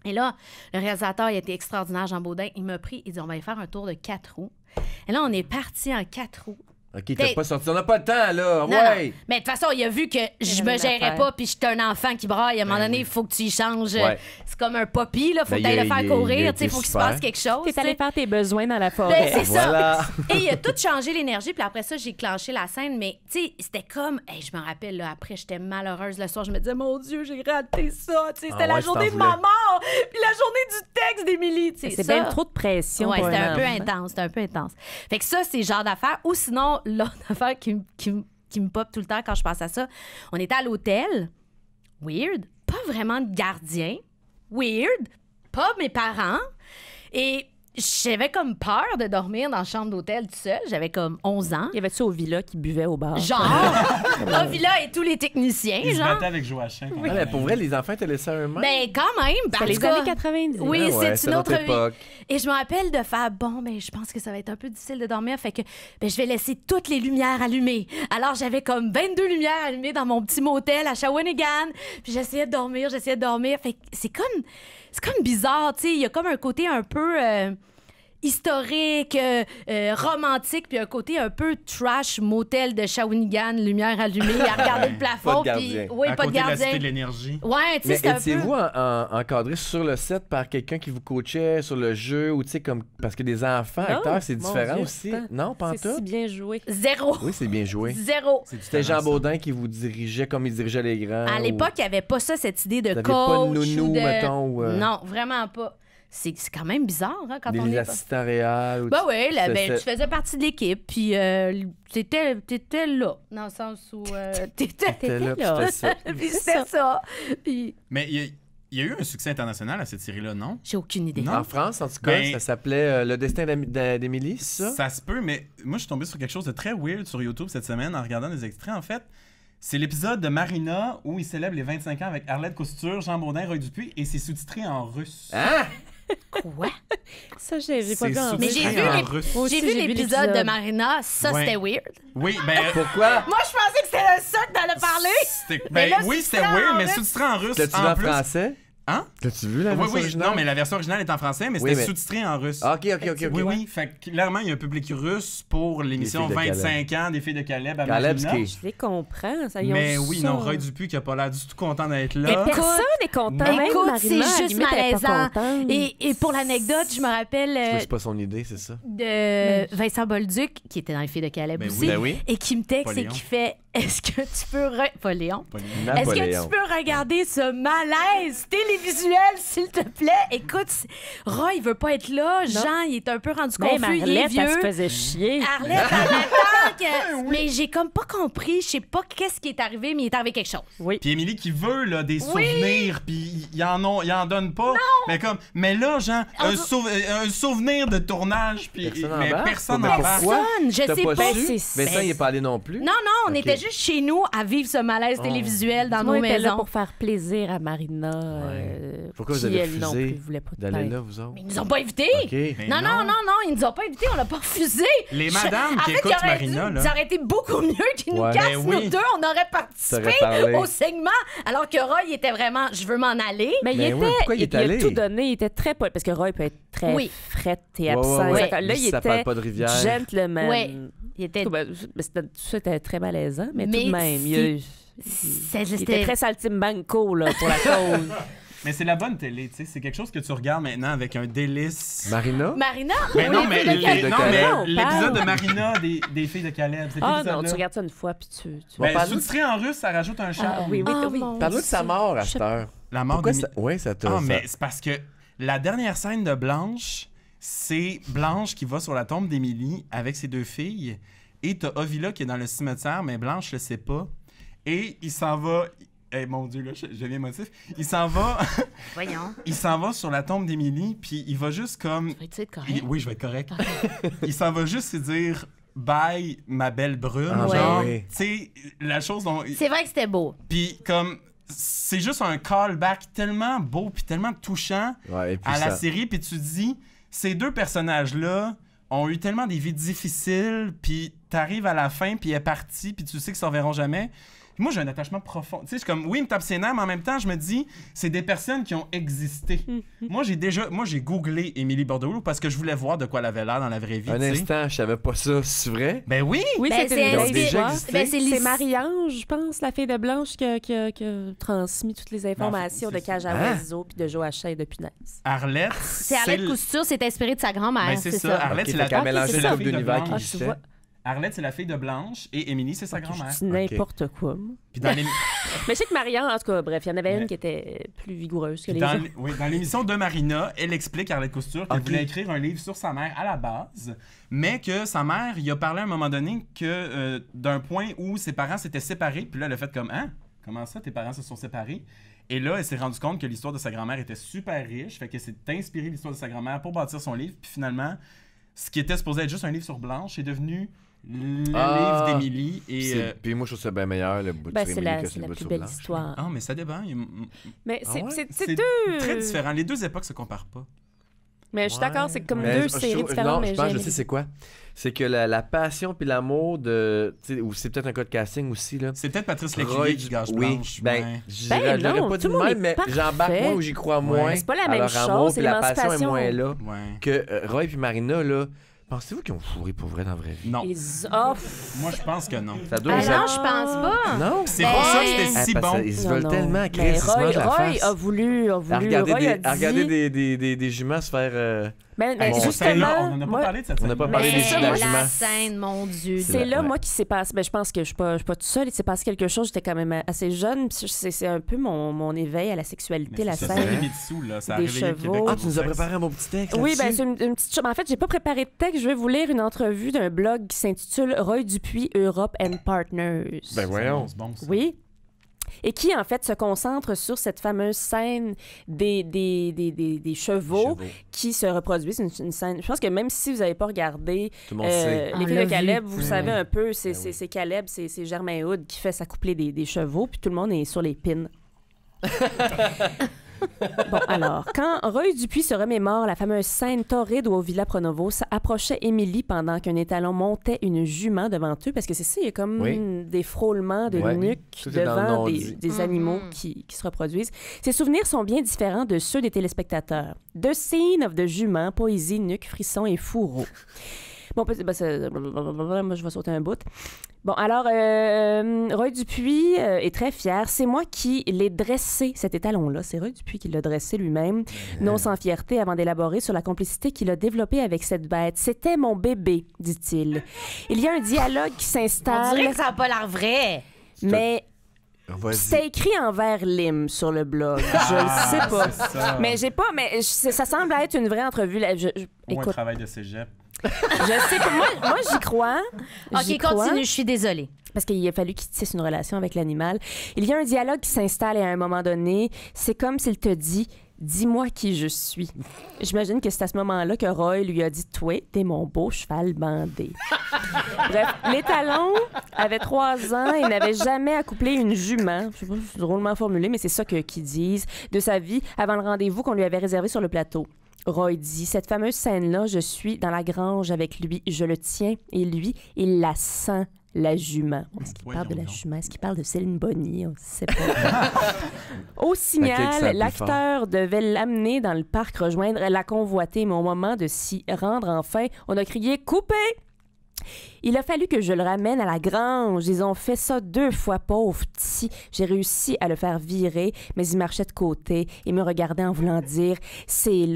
Et là, le réalisateur, il a été extraordinaire, Jean Baudin. Il m'a pris, il dit, on va aller faire un tour de 4 roues. Et là, on est parti en 4 roues. OK, t'as pas sorti. On n'a pas le temps, là. Ouais. Non. Mais de toute façon, il a vu que je avait me une gérais affaire. pas, puis j'étais un enfant qui braille. À un moment donné, il faut que tu y changes. Ouais. C'est comme un poppy, là. Faut Ben, que tu ailles le il a faire courir. été Il faut qu'il se super. passe quelque chose. T'es allé tu sais. faire tes besoins dans la Ben, forêt. c'est Voilà. ça. Et il a tout changé l'énergie, puis après ça, j'ai clenché la scène. Mais, tu sais, c'était comme. Hey, je me rappelle, là, après, j'étais malheureuse le soir. Je me disais, mon Dieu, j'ai raté ça. Tu sais, c'était Ah la ouais, journée si de t'en ma voulais. mort, puis la journée du texte d'Émilie. Tu sais, C'est ça. bien trop de pression Ouais, pour c'était un peu enfant. intense, c'était un peu intense. Fait que ça, c'est le genre d'affaire. Ou sinon, l'autre affaire qui me pop tout le temps quand je pense à ça, on était à l'hôtel. Weird. Pas vraiment de gardien. Weird. Pas mes parents. Et j'avais comme peur de dormir dans la chambre d'hôtel tout seul. J'avais comme 11 ans. Y avait-tu au villa qui buvait au bar? Genre, Ovila et tous les techniciens, Il se genre. battait avec Joachim. quand Ah, même. mais pour vrai, les enfants étaient laissés à eux-mêmes. Ben, quand même. C'était parce les que- années 90. Oui, Ah ouais, c'est une autre vie. époque. Et je me rappelle de faire, bon, ben, je pense que ça va être un peu difficile de dormir, fait que ben, je vais laisser toutes les lumières allumées. Alors, j'avais comme 22 lumières allumées dans mon petit motel à Shawinigan, puis j'essayais de dormir. Fait que c'est comme bizarre, tu sais, il y a comme un côté un peu historique, romantique, puis un côté un peu trash, motel de Shawinigan, lumière allumée, à regarder le plafond. Pas de puis gardien. oui, À pas de côté de la Cité gardien. de l'énergie. Ouais, tu sais, Mais c'est un peu... étiez-vous encadré sur le set par quelqu'un qui vous coachait sur le jeu ou tu sais comme parce que des enfants Non, acteurs c'est mon différent Dieu, aussi. tant. Non, pas en C'est tout. si bien joué. Zéro. Oui, c'est bien joué. Zéro. C'était Jean Baudin qui vous dirigeait comme il dirigeait les grands. À ou- l'époque, il n'y avait pas ça, cette idée de Vous aviez coach. pas de nounou, ou de... mettons, ou, Non, vraiment pas. C'est quand même bizarre hein, quand on des est... assistants réels. Ou Ben oui, là, c'est- tu faisais partie de l'équipe, puis t'étais là, dans le sens où t'étais T'étais là, puis là. c'était ça. Puis c'était ça. Puis Mais il y a eu un succès international à cette série-là, non? j'ai aucune idée. Non. En France, en tout cas, Ben- ça s'appelait Le Destin d'Émilie, c'est ça? Ça se peut, mais moi, je suis tombé sur quelque chose de très weird sur YouTube cette semaine en regardant des extraits. En fait, c'est l'épisode de Marina où il célèbre les 25 ans avec Arlette Couture, Jean Baudin, Roy Dupuis, et c'est sous-titré en russe. Hein? Quoi? Ça, j'ai pas C'est vu en Mais sous-titré j'ai vu en les- russe. Moi aussi, J'ai vu l'épisode de Marina, ça Ouais. c'était weird. Oui, ben... Pourquoi? Moi, je pensais que c'était ça que t'allais parler. c'était- Mais Ben là, oui, sous-titré c'était en weird, mais russe. sous-titré en russe. L'as-tu vu en français? Hein? L'as-tu vu la Oui, version oui, originale? non, mais la version originale est en français, mais Oui, c'était mais- sous-titré en russe. Ah, ok. Oui, oui. Fait que clairement, il y a un public russe pour l'émission filles de 25 ans des filles de Caleb à Calebski. Marina. Je les comprends. Ça, ils ont Mais ça. oui, non, Roy Dupuis qui a pas l'air du tout content d'être Mais là. personne Personne n'est content. Non. Même Écoute, Marina, c'est à la juste limite, elle est pas malaisant. contente. Et pour l'anecdote, je me rappelle Oui, c'est pas son idée, c'est ça? de Vincent Bolduc, qui était dans les filles de Caleb Ben aussi, Ben oui. et qui me texte Pas et Léon. qui fait Est-ce que tu peux. Pas Léon. Pas lui. Est-ce que Napoléon. tu peux regarder ce malaise télévisuel, s'il te plaît? Écoute, Roy, il veut pas être là. Jean, il est un peu rendu Même confus. Il est Arlette, elle se vieux. faisait chier. Arlette, elle attend que... Mais j'ai comme pas compris. Je sais pas qu'est-ce qui est arrivé, mais il est arrivé quelque chose. Oui. Puis Émilie qui veut là, des souvenirs, puis il en donne pas. Mais là, Jean, un souvenir de tournage, puis Personne mais embarque? personne Mais n'embarque. pourquoi? Personne, je T'as sais pas. pas su? c'est- Vincent, il est pas allé non plus? Non, on Ok. était juste chez nous à vivre ce malaise Oh. télévisuel dans Moi, nos était là maisons. pour faire plaisir à Marina. Pourquoi vous puis avez elle non refusé plus voulait pas de d'aller peine. là, vous autres? Mais ils nous ont pas invités. OK. Mais Non, ils nous ont pas invités, on l'a pas refusé. Les madames qui En fait, écoutent il aurait Marina, dû- là. Ça aurait été beaucoup mieux qu'ils nous Ouais. cassent, Ben oui. nous deux. On aurait participé T'aurais parlé. au segment, alors que Roy il était vraiment, je veux m'en aller. Mais Mais il oui, était, pourquoi il est allé? a tout donné, il était très poli, parce que Roy peut être très Oui. fret et Ouais, absent. ouais. Là, Lui, il ça était parle pas de rivière. gentleman. Ouais. Il était... Ben, tout ça était très malaisant, mais tout Mais de même, il était C'était très saltimbanco là, pour la cause. Mais c'est la bonne télé, tu sais. C'est quelque chose que tu regardes maintenant avec un délice. Marina? Marina? Mais non, les mais filles de Caleb. de Caleb. on l'épisode parle. de Marina des filles de Caleb, cet Ah non, épisode-là. tu regardes ça une fois, puis tu Ben, parle-nous- sous-titré en russe, ça rajoute un charme. Ah, oui, Ah, oui. mon Parle-nous de sa mort à cette heure. La mort Pourquoi de ça... Oui, ça t'a... Ah, ça- mais c'est parce que la dernière scène de Blanche, c'est Blanche qui va sur la tombe d'Émilie avec ses deux filles. Et t'as Ovila qui est dans le cimetière, mais Blanche le sait pas. Et il s'en va... Eh, mon Dieu, là, je deviens émotif. Il s'en va... Voyons. il s'en va sur la tombe d'Émilie, puis il va juste comme... Vas-tu être correct? Oui, je vais être correct. Il s'en va juste se dire... Bye, ma belle brune. Ah, genre, oui. tu sais, la chose dont... C'est vrai que c'était beau. Puis comme... C'est juste un callback tellement beau puis tellement touchant Ouais, et puis à la ça- série, puis tu te dis, ces deux personnages-là ont eu tellement des vies difficiles, puis t'arrives à la fin, puis elle est partie, puis tu sais qu'ils se reverront jamais. Moi, j'ai un attachement profond. Tu sais, je suis comme, oui, il me tape ses nerfs, mais en même temps, je me dis, c'est des personnes qui ont existé. Moi, j'ai googlé Émilie Bordeaux parce que je voulais voir de quoi elle avait l'air dans la vraie vie. Un tu sais. instant, je savais pas ça. C'est vrai? Ben oui! Oui, Ben, c'est c'est une vraie inspiré- histoire. existé. Ben, c'est C'est Marie-Ange, je pense, la fille de Blanche, qui a transmis toutes les informations c'est de Cage à ça. oiseaux puis de Joachim et de Punaise. Arlette, C'est Arlette le- Couture, c'est inspiré de sa grand-mère. Ben, c'est ça. Arlette, Ok, c'est fait la qu'elle mélangeait c'est le la couple fille de d'univers qui Blanche. tu existait. vois. Arlette, c'est la fille de Blanche et Émilie, c'est sa Je grand-mère. dis n'importe quoi. moi. Puis dans les... Mais je sais que Marianne, en tout cas, bref, il y en avait Ouais. une qui était plus vigoureuse que Puis les dans, autres. oui, dans l'émission de Marina, elle explique, Arlette Couture, qu'elle Ok. voulait écrire un livre sur sa mère à la base, mais que sa mère, il a parlé à un moment donné que d'un point où ses parents s'étaient séparés, puis là, elle a fait comme « Hein? Comment ça, tes parents se sont séparés? » Et là, elle s'est rendue compte que l'histoire de sa grand-mère était super riche, fait qu'elle s'est inspirée de l'histoire de sa grand-mère pour bâtir son livre, puis finalement, ce qui était supposé être juste un livre sur Blanche est devenu le Ah. livre d'Émilie. Et Puis moi, je trouve ça bien meilleur, le bout de Ben, sur c'est Émilie la, que c'est sur le la bout plus sur belle Blanche. histoire. Ah, mais ça dépend. Mais Ah c'est ouais? c'est C'est deux... très différent. Les deux époques se comparent pas. Mais je suis d'accord, c'est comme Mais deux je séries trouve- différentes. Non, mais je pense que je j'aime sais c'est quoi. C'est que la passion puis l'amour de... tu sais, ou c'est peut-être un cas de casting aussi, là. C'est peut-être Patrice Roy Lécuyer qui gage oui, Blanche. ben, ouais. je l'aurais non, pas dit tout le de monde même, est mais j'embarque parfait. moins ou j'y crois moins. Mais c'est pas la à même leur chose, amour, c'est puis la passion est l'émancipation. moins là Ouais. que Roy puis Marina, là. Pensez-vous qu'ils ont fourré pour vrai dans la vraie vie? Non. Moi, je pense que non. Ça doit Ah être- non, je pense pas. Non? C'est pour ça que c'était Ah, si parce bon. qu'ils se Non, veulent non. tellement, Chris, Mais ils se mangent la Roy face. a voulu. À regarder, Roy a à regarder dit... des juments se faire... Mais Hey, cette justement, scène-là, on n'en a pas moi, parlé de cette on n'a scène. pas parlé Mais des c'est ça, de la moi, jument. La scène, mon Dieu. c'est là, ouais. moi, qui s'est passé. Ben, je pense que je suis pas toute seule. Il s'est passé quelque chose. J'étais quand même assez jeune. Puis c'est un peu mon éveil à la sexualité, la C'est scène. Mitsu, là. Ça a Des réveillé le chevaux. Québec. Ah, tu nous as préparé un beau petit texte Oui, ben là-dessus? c'est une petite chose. En fait, j'ai pas préparé de texte. Je vais vous lire une entrevue d'un blog qui s'intitule Roy Dupuis, Europe and Partners. Ben voyons. C'est bon, ça. Oui. Et qui, en fait, se concentre sur cette fameuse scène des chevaux qui se reproduisent. C'est une scène... Je pense que même si vous n'avez pas regardé Tout le monde sait. Les On filles l'a de Caleb, vu. vous savez un peu, c'est Caleb, c'est Germain Hood qui fait s'accoupler des chevaux, puis tout le monde est sur les pins. Bon, alors, quand Roy Dupuis se remémore la fameuse scène torride où au Villa Pronovo approchait Émilie pendant qu'un étalon montait une jument devant eux, parce que c'est ça, il y a comme Oui. des frôlements de Ouais. nuque Tout est dans le devant non-dit. des animaux qui se reproduisent. Ces souvenirs sont bien différents de ceux des téléspectateurs. The scene of the jument, poésie, nuque, frisson et fourreau. Bon, moi, je vais sauter un bout. Bon, alors, Roy Dupuis est très fier. C'est moi qui l'ai dressé, cet étalon-là. C'est Roy Dupuis qui l'a dressé lui-même, non sans fierté, avant d'élaborer sur la complicité qu'il a développée avec cette bête. C'était mon bébé, dit-il. Il y a un dialogue qui On s'installe, dirait que ça n'a pas l'air vrai. mais Vas-y. c'était écrit en vert lime sur le blog. Je le sais pas. C'est ça. Mais j'ai pas, mais ça semble être une vraie entrevue. Là. Ou un Écoute, travail de cégep. je sais pas. Moi j'y crois. J'y OK, crois. continue, je suis désolée. Parce qu'il a fallu qu'il tisse une relation avec l'animal. Il y a un dialogue qui s'installe et à un moment donné, c'est comme s'il te dit « Dis-moi qui je suis ». J'imagine que c'est à ce moment-là que Roy lui a dit « Toi, t'es mon beau cheval bandé ». Bref, l'étalon avait 3 ans et n'avait jamais accouplé une jument. Je sais pas, c'est drôlement formulé, mais c'est ça qu'ils disent de sa vie avant le rendez-vous qu'on lui avait réservé sur le plateau. Roy dit, cette fameuse scène-là, je suis dans la grange avec lui, je le tiens, et lui, il la sent, la jument. Est-ce qu'il parle de la jument? Est-ce qu'il parle de Céline Bonny? On ne sait pas. Au signal, l'acteur devait l'amener dans le parc, rejoindre la convoitée, mais au moment de s'y rendre enfin, on a crié « Coupé !» Il a fallu que je le ramène à la grange. Ils ont fait ça 2 fois, pauvre petit. J'ai réussi à le faire virer, mais il marchait de côté et me regardait en voulant dire « C'est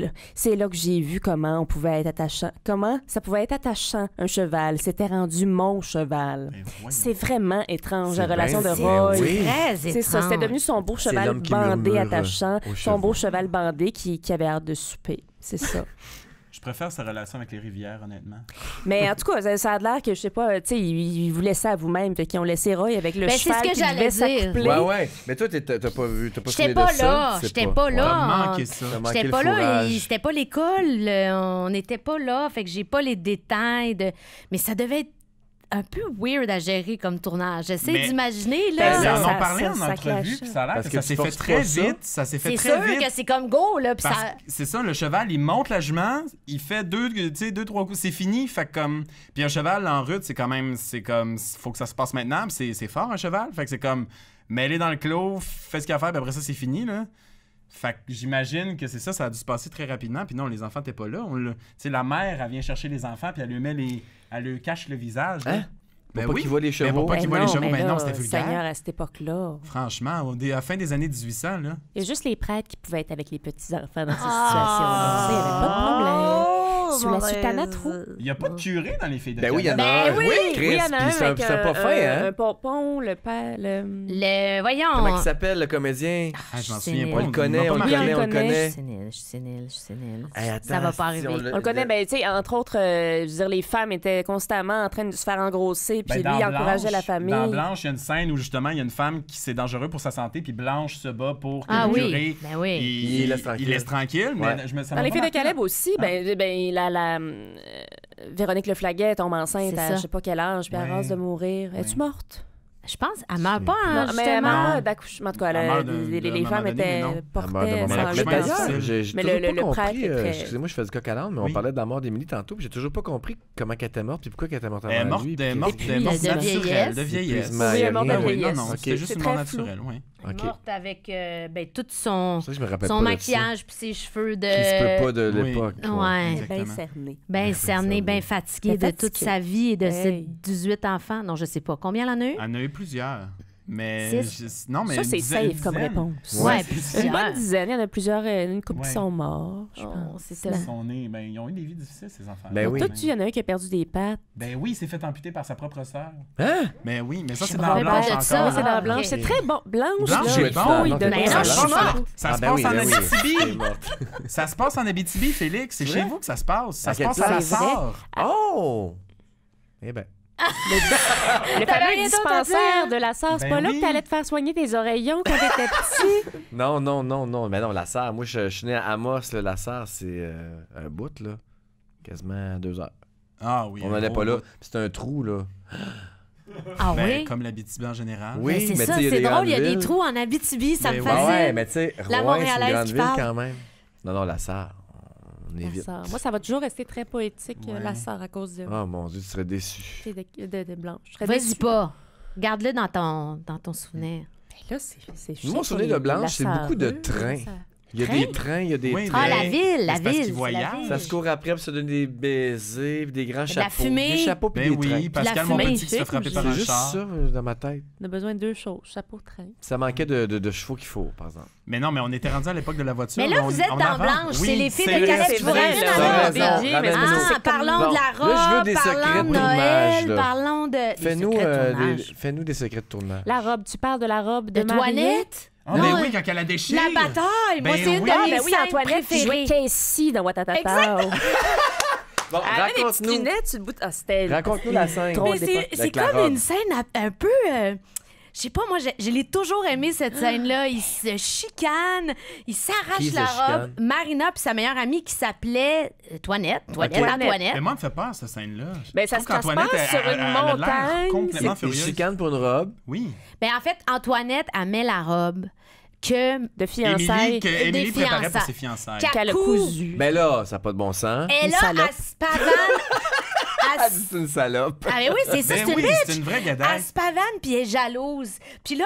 là que j'ai vu comment on pouvait être attachant. Comment ça pouvait être attachant, un cheval. C'était rendu mon cheval. » C'est vraiment étrange, la relation de Roy. Oui. Très C'est ça, c'était devenu son beau cheval l'homme qui bandé murmure attachant, aux son chevaux. beau cheval bandé qui avait hâte de souper. C'est ça. Je préfère sa relation avec les rivières, honnêtement. Mais en tout cas, ça a l'air que, je sais pas, tu sais, ils vous laissaient à vous-même, fait qu'ils ont laissé Roy avec le Ben, c'est cheval ce que qui j'allais devait dire. s'accoupler. Ouais. Mais toi, t'as pas vu, t'as pas J'étais souvenir pas de ça? là, Tu sais j'étais pas là. T'as manqué ça. T'as manqué J'étais le pas là, fourrage. c'était pas l'école, on n'était pas là, fait que j'ai pas les détails de... Mais ça devait être un peu weird à gérer comme tournage. J'essaie Mais- d'imaginer, Ben, là. ils en ça- ont parlé ça- en ça entrevue, clashait. puis ça a l'air Parce que que ça tu s'est fait forces très pas ça. vite. Ça s'est fait C'est très sûr vite. que c'est comme go, là, puis Parce ça... que c'est ça, le cheval, il monte la jument, il fait 2-3 coups, c'est fini. Fait que comme. Puis un cheval en route, c'est comme. Faut que ça se passe maintenant, puis c'est fort un cheval. Fait que c'est comme. Mêler dans le clos, fais ce qu'il y a à faire, puis après ça, c'est fini, là. Fait que j'imagine que c'est ça, ça a dû se passer très rapidement. Puis non, les enfants n'étaient pas là. Tu sais, la mère, elle vient chercher les enfants, puis elle lui met elle lui cache le visage. là. Hein? Ben Pour pas oui. qu'ils voient les Ben, chevaux. pour pas qu'ils voient les chevaux, mais non, là, c'était vulgaire. Seigneur, à cette époque-là. Franchement, à la fin des années 1800, là. Il y a juste les prêtres qui pouvaient être avec les petits-enfants dans ces Ah. situations-là. Il n'y avait pas de problème. Oh, Sous la mauvaise. sultana trop. Il n'y a pas de curé dans les filles de Ben oui, il y en a Ben un. oui, Chris, il y en a puis un c'est avec pas fin, hein? un pompon, le père, Le... Voyons... Comment il s'appelle, le comédien? Ah, je m'en C'est souviens nul. pas. On le connaît, m'a on pas le marqué. connaît, on le Je connaît. Je suis sénile. Hey, attends, Ça va pas si arriver. on On le connaît, ben, tu sais, entre autres, je veux dire, les femmes étaient constamment en train de se faire engrosser, puis Ben, lui, il dans encourageait Blanche- la famille. Dans Blanche, il y a une scène où justement il y a une femme qui c'est dangereux pour sa santé, puis Blanche se bat pour que Ah le oui, curé ben oui. Il laisse tranquille. il laisse tranquille. Mais Ouais. je me, ça Dans m'a les pas filles de marqué, Caleb là. aussi, Véronique Le Flaguet tombe enceinte C'est à ça. je sais pas quel âge, puis elle Ouais. rase de mourir. Es-tu Ouais. morte? Je pense, elle meurt pas, Non, hein, mais elle justement. meurt pas d'accouchement. En tout cas, Elle meurt les d'un femmes moment donné, mais étaient non. Elle meurt de portées moment. sans Mais Mais lui. d'ailleurs, j'ai Mais toujours le pas prêtre compris. est très- Excusez-moi, je fais du coq à l'âne, mais on Oui. parlait de la mort d'Émilie tantôt, puis j'ai toujours pas compris comment elle était morte, puis pourquoi elle était morte Elle est avant morte, lui. elle est puis- morte, puis, elle est morte de naturelle, vieillesse. de vieillesse. Épuisement, Oui, il y a elle est morte de rien. Oui, non, vieillesse. non, Ok. c'était juste C'est une mort très flou. naturelle, oui. Elle est Ok. morte avec tout son, C'est ça que je me rappelle son pas de ça. maquillage puis ses cheveux de... Qui se peut pas de Oui. l'époque. Ouais. Exactement. Bien cerné. Ben cerné, ben cerné. fatigué Ben de toute fatigué. sa vie et de ses Hey. 18 enfants. Non, je sais pas. Combien elle en a eu? Elle en a eu plusieurs. Mais. Non, mais. Ça, une c'est dizaine- safe comme dizaine. réponse. Ouais, c'est plusieurs. Une bonne dizaine. Il y en a plusieurs, une couple Ouais. qui sont morts, je Oh, pense. c'est Ils ça. sont nés, ben, ils ont eu des vies difficiles, ces enfants. Ben oui. Toi, il y en a un qui a perdu des pattes. Ben oui, il s'est fait amputer par sa propre sœur. Hein? Mais oui, mais ça, Je c'est me dans rappelle pas Blanche de encore. ça. Oui, c'est dans Ah, Blanche. ok. C'est très bon. Blanche, Blanche, là, c'est il bon. faut, il Non, donne c'est des bon. rangs. Ça, Blanche, ça Ah, se ben passe oui, en ben oui. Abitibi. Elle est morte. Ça se passe en Abitibi, Félix. C'est Vrai? chez vous que ça se passe. Ça À se quelle passe à la place? C'est vrai? Sarre. Oh! Eh ben. Le T'avais fameux rien d'autre à dispensaire dire? de la Sarre, c'est Ben pas là oui. que t'allais te faire soigner tes oreillons quand t'étais petit? Non, non, non, non. Mais non, la Sarre, moi, je suis né à Amos. Là, la Sarre, c'est un bout, là. Quasiment 2 heures. Ah oui. On un n'allait gros pas là. bout. Puis c'est un trou, là. Ah Ben, oui? comme l'Abitibi en général. Oui, Ben, c'est mais ça, tu sais, il y a c'est des drôle, grandes il y a des villes. trous en Abitibi, ça Ben me oui. fascine. Ouais, mais tu sais, La Rouen, c'est une Montréalaise grande qui ville parle. quand même. Non, non, la Sarre, on est La vite. Sarre. Moi, ça va toujours rester très poétique, Ouais. la Sarre, à cause de, Oh mon Dieu, tu serais déçu. de Blanche. Je serais Vas-y déçue. pas. Garde-le dans ton souvenir. Ben là, c'est Mon souvenir de Blanche, c'est beaucoup de trains. Il y a des trains, il y a des Oui, trains. Ah, Ben, la ville, la c'est parce ville. qu'ils c'est voyagent. la ville. Ça se court après, puis ça donne des baisers, puis des grands De la chapeaux. fumée. Des chapeaux, puis Ben des trains. oui, Pascal, fumée, mon petit, qui se fait magnifique, frapper ou par C'est un juste char. ça dans ma tête. On a besoin de 2 choses, chapeau, train. Ça manquait de chevaux qu'il faut, par exemple. Mais non, mais on était rendu à l'époque de la voiture. Mais là, on- vous êtes on dans avance. Blanche, Oui, c'est les filles c'est de vrai, Calais. c'est Tu vrai, voudrais c'est rien vrai. avoir. raison, mais ramène-nous. c'est Ah, comme- parlons Bon, de la là, je veux robe, des secrets parlons de de tournage, Noël, là. parlons de... Fais-nous des secrets de tournage. fais-nous des secrets de tournage. La robe, tu parles de la robe De de Mariette? toilette? Ah, Non, ben oui, quand elle a déchiré. La bataille! Moi, Ben c'est une oui. de Ah, mes ben oui, scènes Antoinette qui jouait préférées. Casey dans Watatata. Bon, Elle avait des petites raconte-nous. lunettes sur le bout. Ah, c'était Raconte-nous la scène. Drôle Mais d'époque. c'est Avec la comme robe. une scène un peu... je sais pas, moi, je l'ai toujours aimé, cette scène-là. Ils se chicanent, ils Qui s'arrachent se la robe. chicane? Marina puis sa meilleure amie qui s'appelait Toinette. Toinette, Ok. Antoinette. Mais moi, elle me fait peur, cette scène-là. Ben, ça Je se trouve passe qu'Antoinette, pas sur elle- une elle a l'air montagne. complètement Ils furieuse. chicanent pour une robe. Oui. Ben, en fait, Antoinette, elle met la robe que... De fiançailles Émilie préparait pour fiançailles. ses fiançailles. qu'elle a Cacou. cousu. Ben là, ça n'a pas de bon sens. Et Une là, salope. elle se pavane... elle se- C'est une salope. Ah, mais oui, c'est ça, Ben c'est une oui, bitch. c'est une vraie Elle gadaille. se pavane, puis elle est jalouse. Puis là,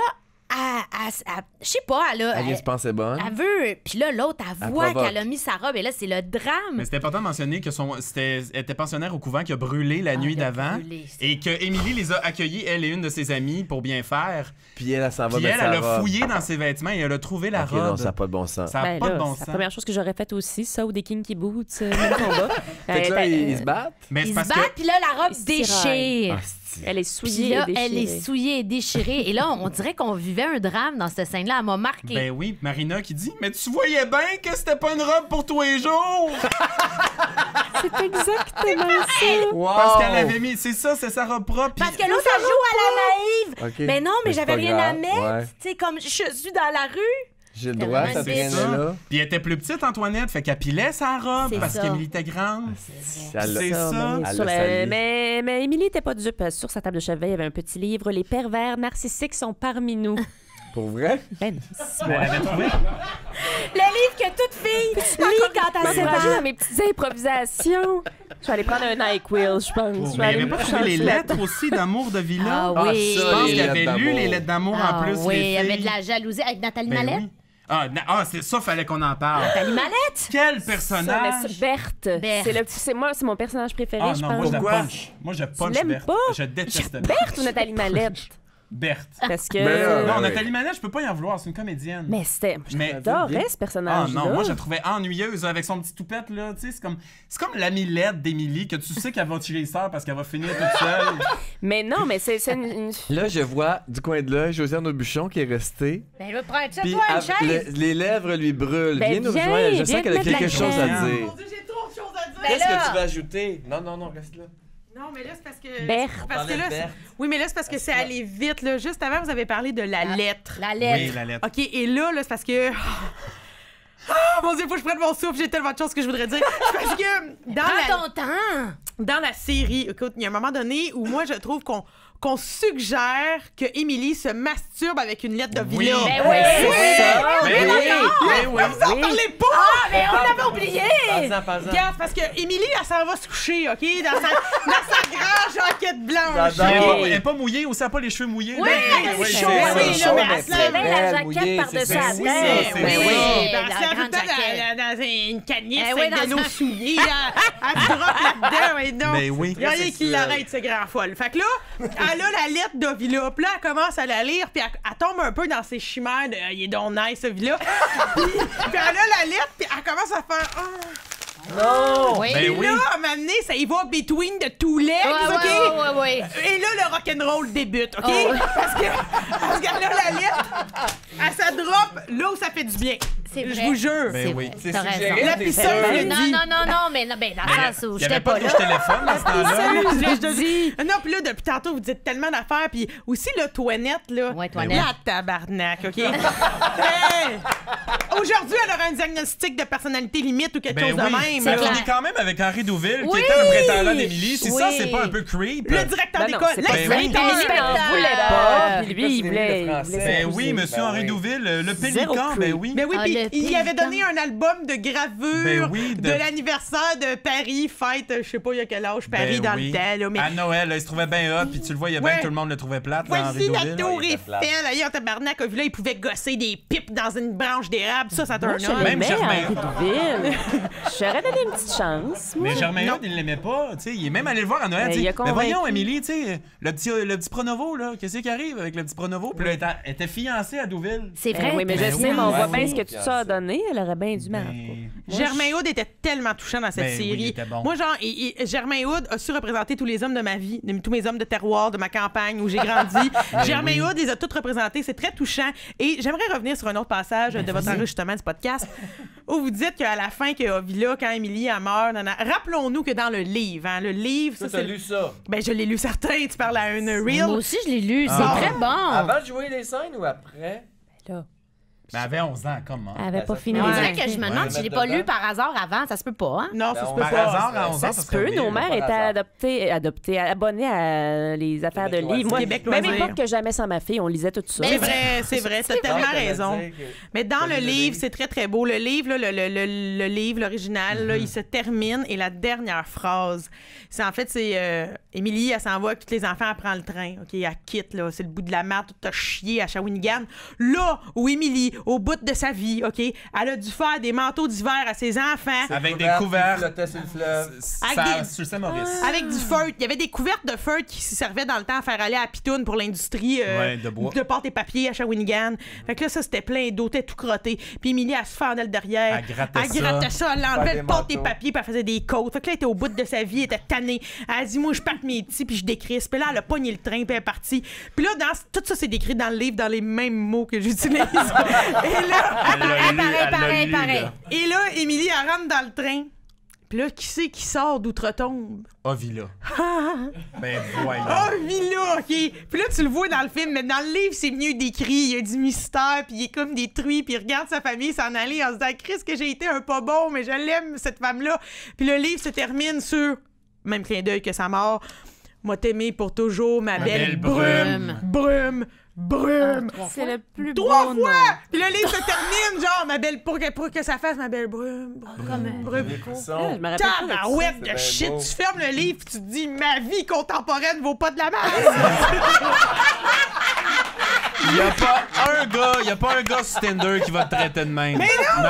je sais pas, Elle vient se penser bonne. elle veut. Puis là, l'autre, elle Elle voit provoque. qu'elle a mis sa robe. Et là, c'est le drame. Mais c'est important de mentionner que elle était pensionnaire au couvent qui a brûlé la nuit il a d'avant brûlé, c'est et que Émilie les a accueillis, elle et une de ses amies, pour bien faire. Puis elle s'en va Puis mettre elle sa a robe. fouillé dans ses vêtements et elle a trouvé la Ok, robe. non, ça n'a pas de bon sens. Ça n'a Ben pas là, de bon c'est la sens. première chose que j'aurais faite aussi, ça, ou des kinky boots, même combat. Fait que là, ils se battent. Mais c'est Ils se parce battent, que puis là, la robe Ils se déchire. Ah, c'est- Elle est Puis souillée là, et elle déchirée. est souillée et déchirée. Et là, on dirait qu'on vivait un drame dans cette scène-là. Elle m'a marqué. ben oui, Marina qui dit mais tu voyais bien que c'était pas une robe pour tous les jours C'est exactement ça. Wow! parce qu'elle avait mis c'est ça, c'est sa robe propre. puis- Parce que l'autre, elle joue à la naïve. Ok. Mais non, mais c'est j'avais pas rien à grave. mettre. Ouais. Tu sais, comme je suis dans la rue. J'ai le droit, ça C'est traînait ça. là. Puis elle était plus petite Antoinette, fait qu'elle pilait sa robe C'est parce ça. qu'Émilie était grande. Elle C'est l'a- ça. Elle Sur l'a la- sali. mais Émilie n'était pas dupe. Sur sa table de chevet, il y avait un petit livre. Les pervers narcissiques sont parmi nous. Pour vrai? Ben, Elle avait trouvé. Le livre que toute fille lit quand elle se encouragée bat. dans mes petites improvisations. Je vais aller prendre un NyQuil, je pense. Je vais Mais elle aller avait me pas coucher trouvé les sur la table. lettres aussi d'amour de Villa. Ah Ah, oui. Je ça, pense les qu'elle avait lettres lu d'amour. les lettres d'amour Ah en plus. oui, les il y avait filles. de la jalousie avec Nathalie Ben Mallette. oui. C'est ça, fallait qu'on en parle. Nathalie Mallette? Quel Ça, mais personnage! ça, Berthe. Berthe. C'est mon personnage préféré, Ah je non, pense. moi je la Pourquoi? punch. Moi je punch l'aimes Berthe. pas? Je déteste Berthe. Berthe ou Nathalie Mallette? Berthe. Parce que... Ben là, Non, oui. Nathalie Manette, je peux pas y en vouloir, c'est une comédienne. Mais c'était... Mais- J'adorais ce Ah personnage-là. non, moi je la trouvais ennuyeuse avec son petit toupette là, tu sais, c'est comme l'amie laide d'Émilie que tu sais qu'elle va tuer les sœurs parce qu'elle va finir toute seule. Mais non, mais c'est une... Là, je vois du coin de l'œil Josiane Aubuchon qui est restée. Ben, je vais prendre ça, Puis toi, une av- chaise. les lèvres lui brûlent. Ben, Viens nous viens, rejoindre. Je viens sens te qu'elle a mettre la quelque chose à crème. dire. Mon Dieu, j'ai trop de choses à dire. Ben Qu'est-ce là. que tu vas ajouter? Non, non, non, reste là. Non, mais là, c'est parce que. Berthe. Parce que parlait là, de c'est- Berthe. oui, mais là, c'est parce que c'est allé vite. Là. Juste avant, vous avez parlé de la lettre. La Oui, lettre. la lettre. OK, et là, c'est parce que. Ah, mon Dieu, faut que je prenne mon souffle. J'ai tellement de choses que je voudrais dire. C'est parce que Prends ton temps. dans la série, écoute, il y a un moment donné où moi, je trouve qu'on suggère que Émilie se masturbe avec une lettre de Oui. Villa. Ben oui, C'est ça. Oui. Vous en parlez pas! Ah, mais on l'avait oublié! Parle-en. Regarde, parce que Émilie, elle s'en va se coucher, OK? Dans sa grande jaquette blanche. J'adore. Elle est pas mouillée, aussi, elle a pas les cheveux mouillés. Oui, oui, c'est c'est chaud, ça. oui, là, mais elle se C'est bien la Belle, jaquette mouillée, par-dessus c'est la ça. tête. Oui, c'est Oui, oui. ben, la elle se lave grande tout le temps jaquette. dans une canisse Eh oui, avec de dans l'eau un- souillée. Elle se drop là-dedans, mais non. Mais oui. Il y a rien qui sexuel. l'arrête, ce grand folle. Fait que là, elle a la lettre de Villa. Puis là, elle commence à la lire, puis elle tombe un peu dans ses chimères de « Il est donc nice, ce Villa. » Puis elle a la lettre, puis elle commence à faire « Non! Oui. Ben Puis oui. là, à un moment donné, ça y va between the two legs, OK? Ouais. Et là, le rock'n'roll débute, OK? Oh. Parce qu'elle a la lettre, elle se drop là où ça fait du bien. C'est Je vrai. vous jure. Ben C'est oui. vrai, C'est t'as raison. suggéré, La t'es piscine, sûr. je l'ai Non, dit. non, mais dans le sens où Il y j'étais avait pas pas de là. rouge-téléphone dans ce temps-là. Je te dis. Non, puis là, depuis tantôt, vous dites tellement d'affaires. Puis aussi, là, Toinette, là. Ouais, Toinette. La tabarnak, OK? Hey! Aujourd'hui, elle aura un diagnostic de personnalité limite ou quelque Ben chose de oui, même. ça là. finit quand même avec Henri Douville, Oui! qui était le prétendant d'Émilie. C'est ça, Oui. c'est pas un peu creep? Le directeur Ben non, d'école. c'est pas Ben oui. Émilie n'en voulait pas, puis lui, il voulait... Ben oui, monsieur Henri Douville, le pélican, ben oui. Ben oui, Ah, puis le il avait pélican. donné un album de gravure Ben oui, de l'anniversaire de Paris, fête, je sais pas il y a quel âge, Paris Ben dans oui. le temps, là, mais... À Noël, là, il se trouvait bien hot, puis tu le voyais bien Ouais. que tout le monde le trouvait plate, là, Voici Henri la Douville. tour Ouais, il était plate. Eiffel. Ailleurs, tabarnak, là, il pouvait gosser des pipes dans une branche d'érable. Ça Moi, turn je on. Même l'aimais, Germain. Henri Douville. J'aurais donné une petite chance, moi. Mais Germain Non. Hood, il l'aimait pas, tu sais, il est même allé le voir à Noël, Mais tu il sais. a Mais convaincu. voyons, Émilie, tu sais, le petit Pronovo, là, qu'est-ce qui arrive avec le petit Pronovo? Puis là, elle était fiancée à Douville. C'est Ben vrai. oui, mais je Ben sais, oui. mais on voit Ouais, bien oui. ce que tout ça a donné. Elle aurait bien dû, mais en tout cas. Germain Hood était tellement touchant dans cette Ben oui, série. il était bon. Moi, genre, Germain Hood a su représenter tous les hommes de ma vie, tous mes hommes de terroir, de ma campagne où j'ai grandi. Germain oui. Hood les a tous représentés. C'est très touchant. Et j'aimerais revenir sur un autre passage de votre enregistrement du podcast où vous dites qu'à la fin, que Villa, quand Émilie elle meurt, rappelons-nous que dans le livre, hein, le livre, Toi, ça, t'as c'est... lu ça. Ben, je l'ai lu certain. Tu parles à une reel. Moi aussi, je l'ai lu. Ah. C'est très bon. Avant de jouer les scènes ou après? Là, Mais elle avait 11 ans, comment? elle avait Ben, pas ça fini. fait- On Ouais. dirait que je me demande Ouais. si je l'ai pas lu par hasard avant. Ça se peut pas, hein? Non, ça se peut Par pas. hasard, à 11 ans, Ça ça se serait peut. Nos weird. mères par étaient hasard. adoptées, abonnées à les affaires de Québec livres. Moi, Loisirs. Québec même Loisirs. époque que jamais sans ma fille, on lisait tout ça. C'est vrai, c'est vrai. T'as tellement Ouais, raison. t'allais dire que- Mais dans T'as le lu livre, c'est très, très beau. Le livre, là, le livre, l'original, là, il se termine et la dernière phrase, c'est en fait, c'est Émilie, elle s'en va avec tous les enfants, elle prend le train. OK, elle quitte, là. C'est le bout de la merde, tout a chié à Shawinigan. Là où Émilie, au bout de sa vie, OK, elle a dû faire des manteaux d'hiver à ses enfants. Avec des Couverte, couverts. il flottait sur le fleuve. Avec des- Sur Saint-Maurice. Avec du feutre. Il y avait des couvertes de feutre qui servaient dans le temps à faire aller à la pitoune pour l'industrie Ouais, de bois. de pâte et papier à Shawinigan. Fait que là, ça, c'était plein d'eau, t'es tout crotté. Puis Émilie, elle se fendait le derrière. Elle grattait ça. grattait ça, elle Faire enlevait des le pâte et manteaux. papier, puis elle faisait des côtes. Fait que là, elle était au bout de sa vie, elle était tannée. Elle a dit, moi, je parte mes petits, puis je décrisse. Puis là, elle a pogné le train, puis elle est partie. Puis là, tout ça, c'est décrit dans le livre, dans les mêmes mots que j'utilise. Et là, Pareil. et là, Émilie, elle rentre dans le train. Puis là, qui c'est qui sort d'outre-tombe? Ah, Villa. Ben, voyons. Oh, Villa, OK. Puis là, tu le vois dans le film, mais dans le livre, c'est mieux décrit. Il y a du mystère, puis il est comme détruit, puis il regarde sa famille s'en aller en se disant « Chris, que j'ai été un pas bon, mais je l'aime, cette femme-là. » Puis le livre se termine sur, même clin d'œil que sa mort, « M'a t'aimé pour toujours, ma belle belle brume, brume, brume. C'est le plus Trois beau fois! nom. Puis le livre se termine, genre, ma belle, pour que ça fasse ma belle brume, brume, brume. Ah, Frisson. je me rappelle pas de ça. Tabarouette C'est de bien shit! beau. Tu fermes le livre, tu te dis, ma vie contemporaine vaut pas de la merde! Il y a pas un gars sur Tinder qui va te traiter de même. Mais non!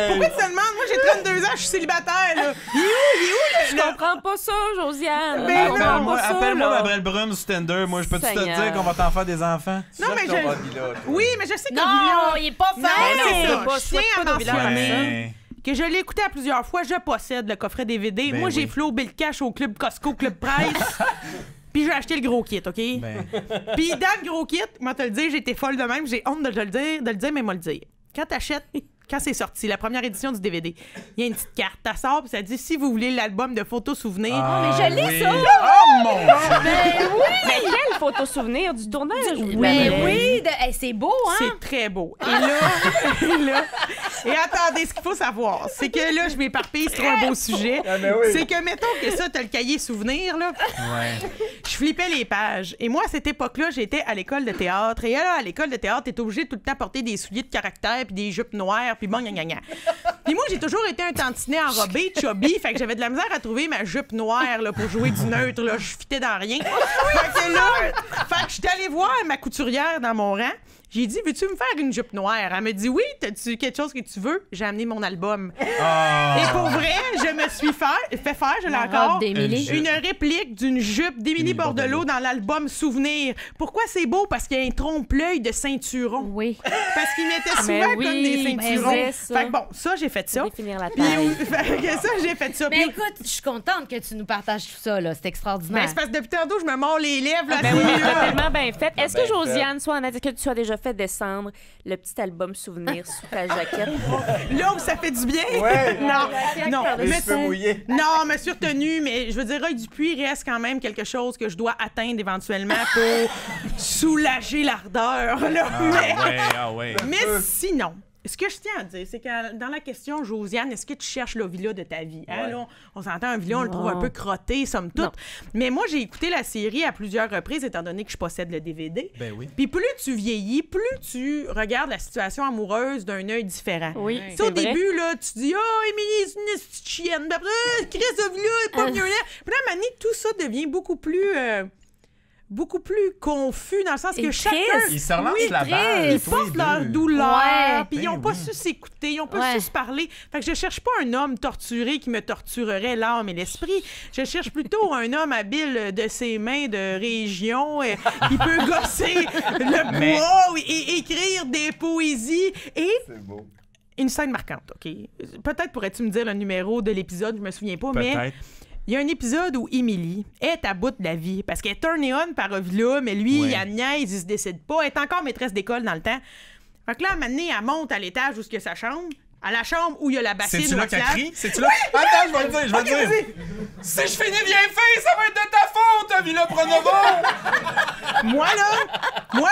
Pourquoi tu te demandes? Moi, j'ai 32 ans, je suis célibataire, là. Il est où Je comprends pas ça, Josiane. Mais Je non, comprends Appelle-moi pas ça, appelle-moi là. ma belle brume sur Tinder. Moi, je peux te Seigneur. dire qu'on va t'en faire des enfants. Non, mais Sûr qu'on va je... Villa, toi. Oui, mais je sais que Non, Villa... il est pas Non, fin. c'est ça. pas- Je tiens souhaite à pas de Villa mentionner Ben, que je l'ai écouté à plusieurs fois. Je possède le coffret DVD. Ben Moi, j'ai oui. flobé le cash au Club Costco, Club Price. Puis j'ai acheté le gros kit, OK? ben, Puis dans le gros kit, moi te le dire, j'étais folle de même, j'ai honte de le dire, mais moi le dire. Quand t'achètes, quand c'est sorti, la première édition du DVD, il y a une petite carte, t'as sort, puis ça dit si vous voulez l'album de photos souvenirs. ah, mais je l'ai, oui. ça. Oh mon Dieu! Mais quel photo souvenir du tournage? Mais oui, hey, c'est beau, hein? C'est très beau. Et là, Et attendez, ce qu'il faut savoir, c'est que là, je m'éparpille sur un beau sujet. C'est que, mettons que ça, t'as le cahier souvenir, là. Je flippais les pages. Et moi, à cette époque-là, j'étais à l'école de théâtre. Et là, à l'école de théâtre, t'es obligé de tout le temps porter des souliers de caractère, puis des jupes noires, puis bon, gna. Puis moi, j'ai toujours été un tantinet enrobé, chubby, fait que j'avais de la misère à trouver ma jupe noire là, pour jouer du neutre. Là. Je fitais dans rien. Fait que j'étais allée voir ma couturière dans mon rang. J'ai dit, veux-tu me faire une jupe noire? Elle me dit, oui, t'as-tu quelque chose que tu veux? J'ai amené mon album. Et pour vrai, je me suis fait faire, je l'ai encore, une réplique d'une jupe d'Émilie Bordelot dans l'album Souvenir. Pourquoi c'est beau? Parce qu'il y a un trompe-l'œil de ceinturon. Oui. Parce qu'il mettait souvent comme des ceinturons. Fait que bon, ça, j'ai fait ça. Pour définir la taille. Fait que ça, j'ai fait ça. Mais écoute, je suis contente que tu nous partages tout ça, là. C'est extraordinaire. Ben, c'est parce que depuis tantôt, je me mords les lèvres. Là, Ben oui, t'as tellement bien fait. Est-ce que Josiane, soit on a dit que tu as déjà fait descendre le petit album souvenir sous ta jaquette? Là où ça fait du bien? Ouais. Non. Les cheveux mouillés. Non, me suis retenue, mais je veux dire, Roy Dupuis reste quand même quelque chose que je dois atteindre éventuellement pour soulager l'ardeur. Là. Mais sinon, ce que je tiens à dire, c'est que dans la question, Josiane, est-ce que tu cherches l'Ovila de ta vie? Hein, là, on s'entend, un Ovila, on le trouve un peu crotté, somme toute. Mais moi, j'ai écouté la série à plusieurs reprises, étant donné que je possède le DVD. Ben oui. Puis plus tu vieillis, plus tu regardes la situation amoureuse d'un œil différent. Oui, Tu sais, au début, là, tu dis « Oh, Émilie, c'est une petite chienne. » Puis après, « Chris Ovila est pas mieux là. » Puis là, à un moment donné, tout ça devient beaucoup plus confus dans le sens que chacun... Ils se relancent la balle. Ils portent leur douleur, Ouais. puis ils n'ont pas su s'écouter, ils n'ont pas su se parler. Fait que je cherche pas un homme torturé qui me torturerait l'âme et l'esprit. Je cherche plutôt un homme habile de ses mains de région qui peut gosser le bois et écrire des poésies. Et... C'est beau. Une scène marquante, OK? Peut-être pourrais-tu me dire le numéro de l'épisode, je me souviens pas, mais... Il y a un épisode où Émilie est à bout de la vie parce qu'elle est turnée on par Ovila, mais lui, il a niaise, il se décide pas. Elle est encore maîtresse d'école dans le temps. Fait que là, à un moment donné, elle monte à l'étage où il y a sa chambre. À la chambre où il y a la bassine. C'est-tu là qu'elle Whatsapp. crie? C'est-tu là? Attends, je vais le dire. Si je finis bien fait, ça va être de ta faute, Villa Pronovo! Moi,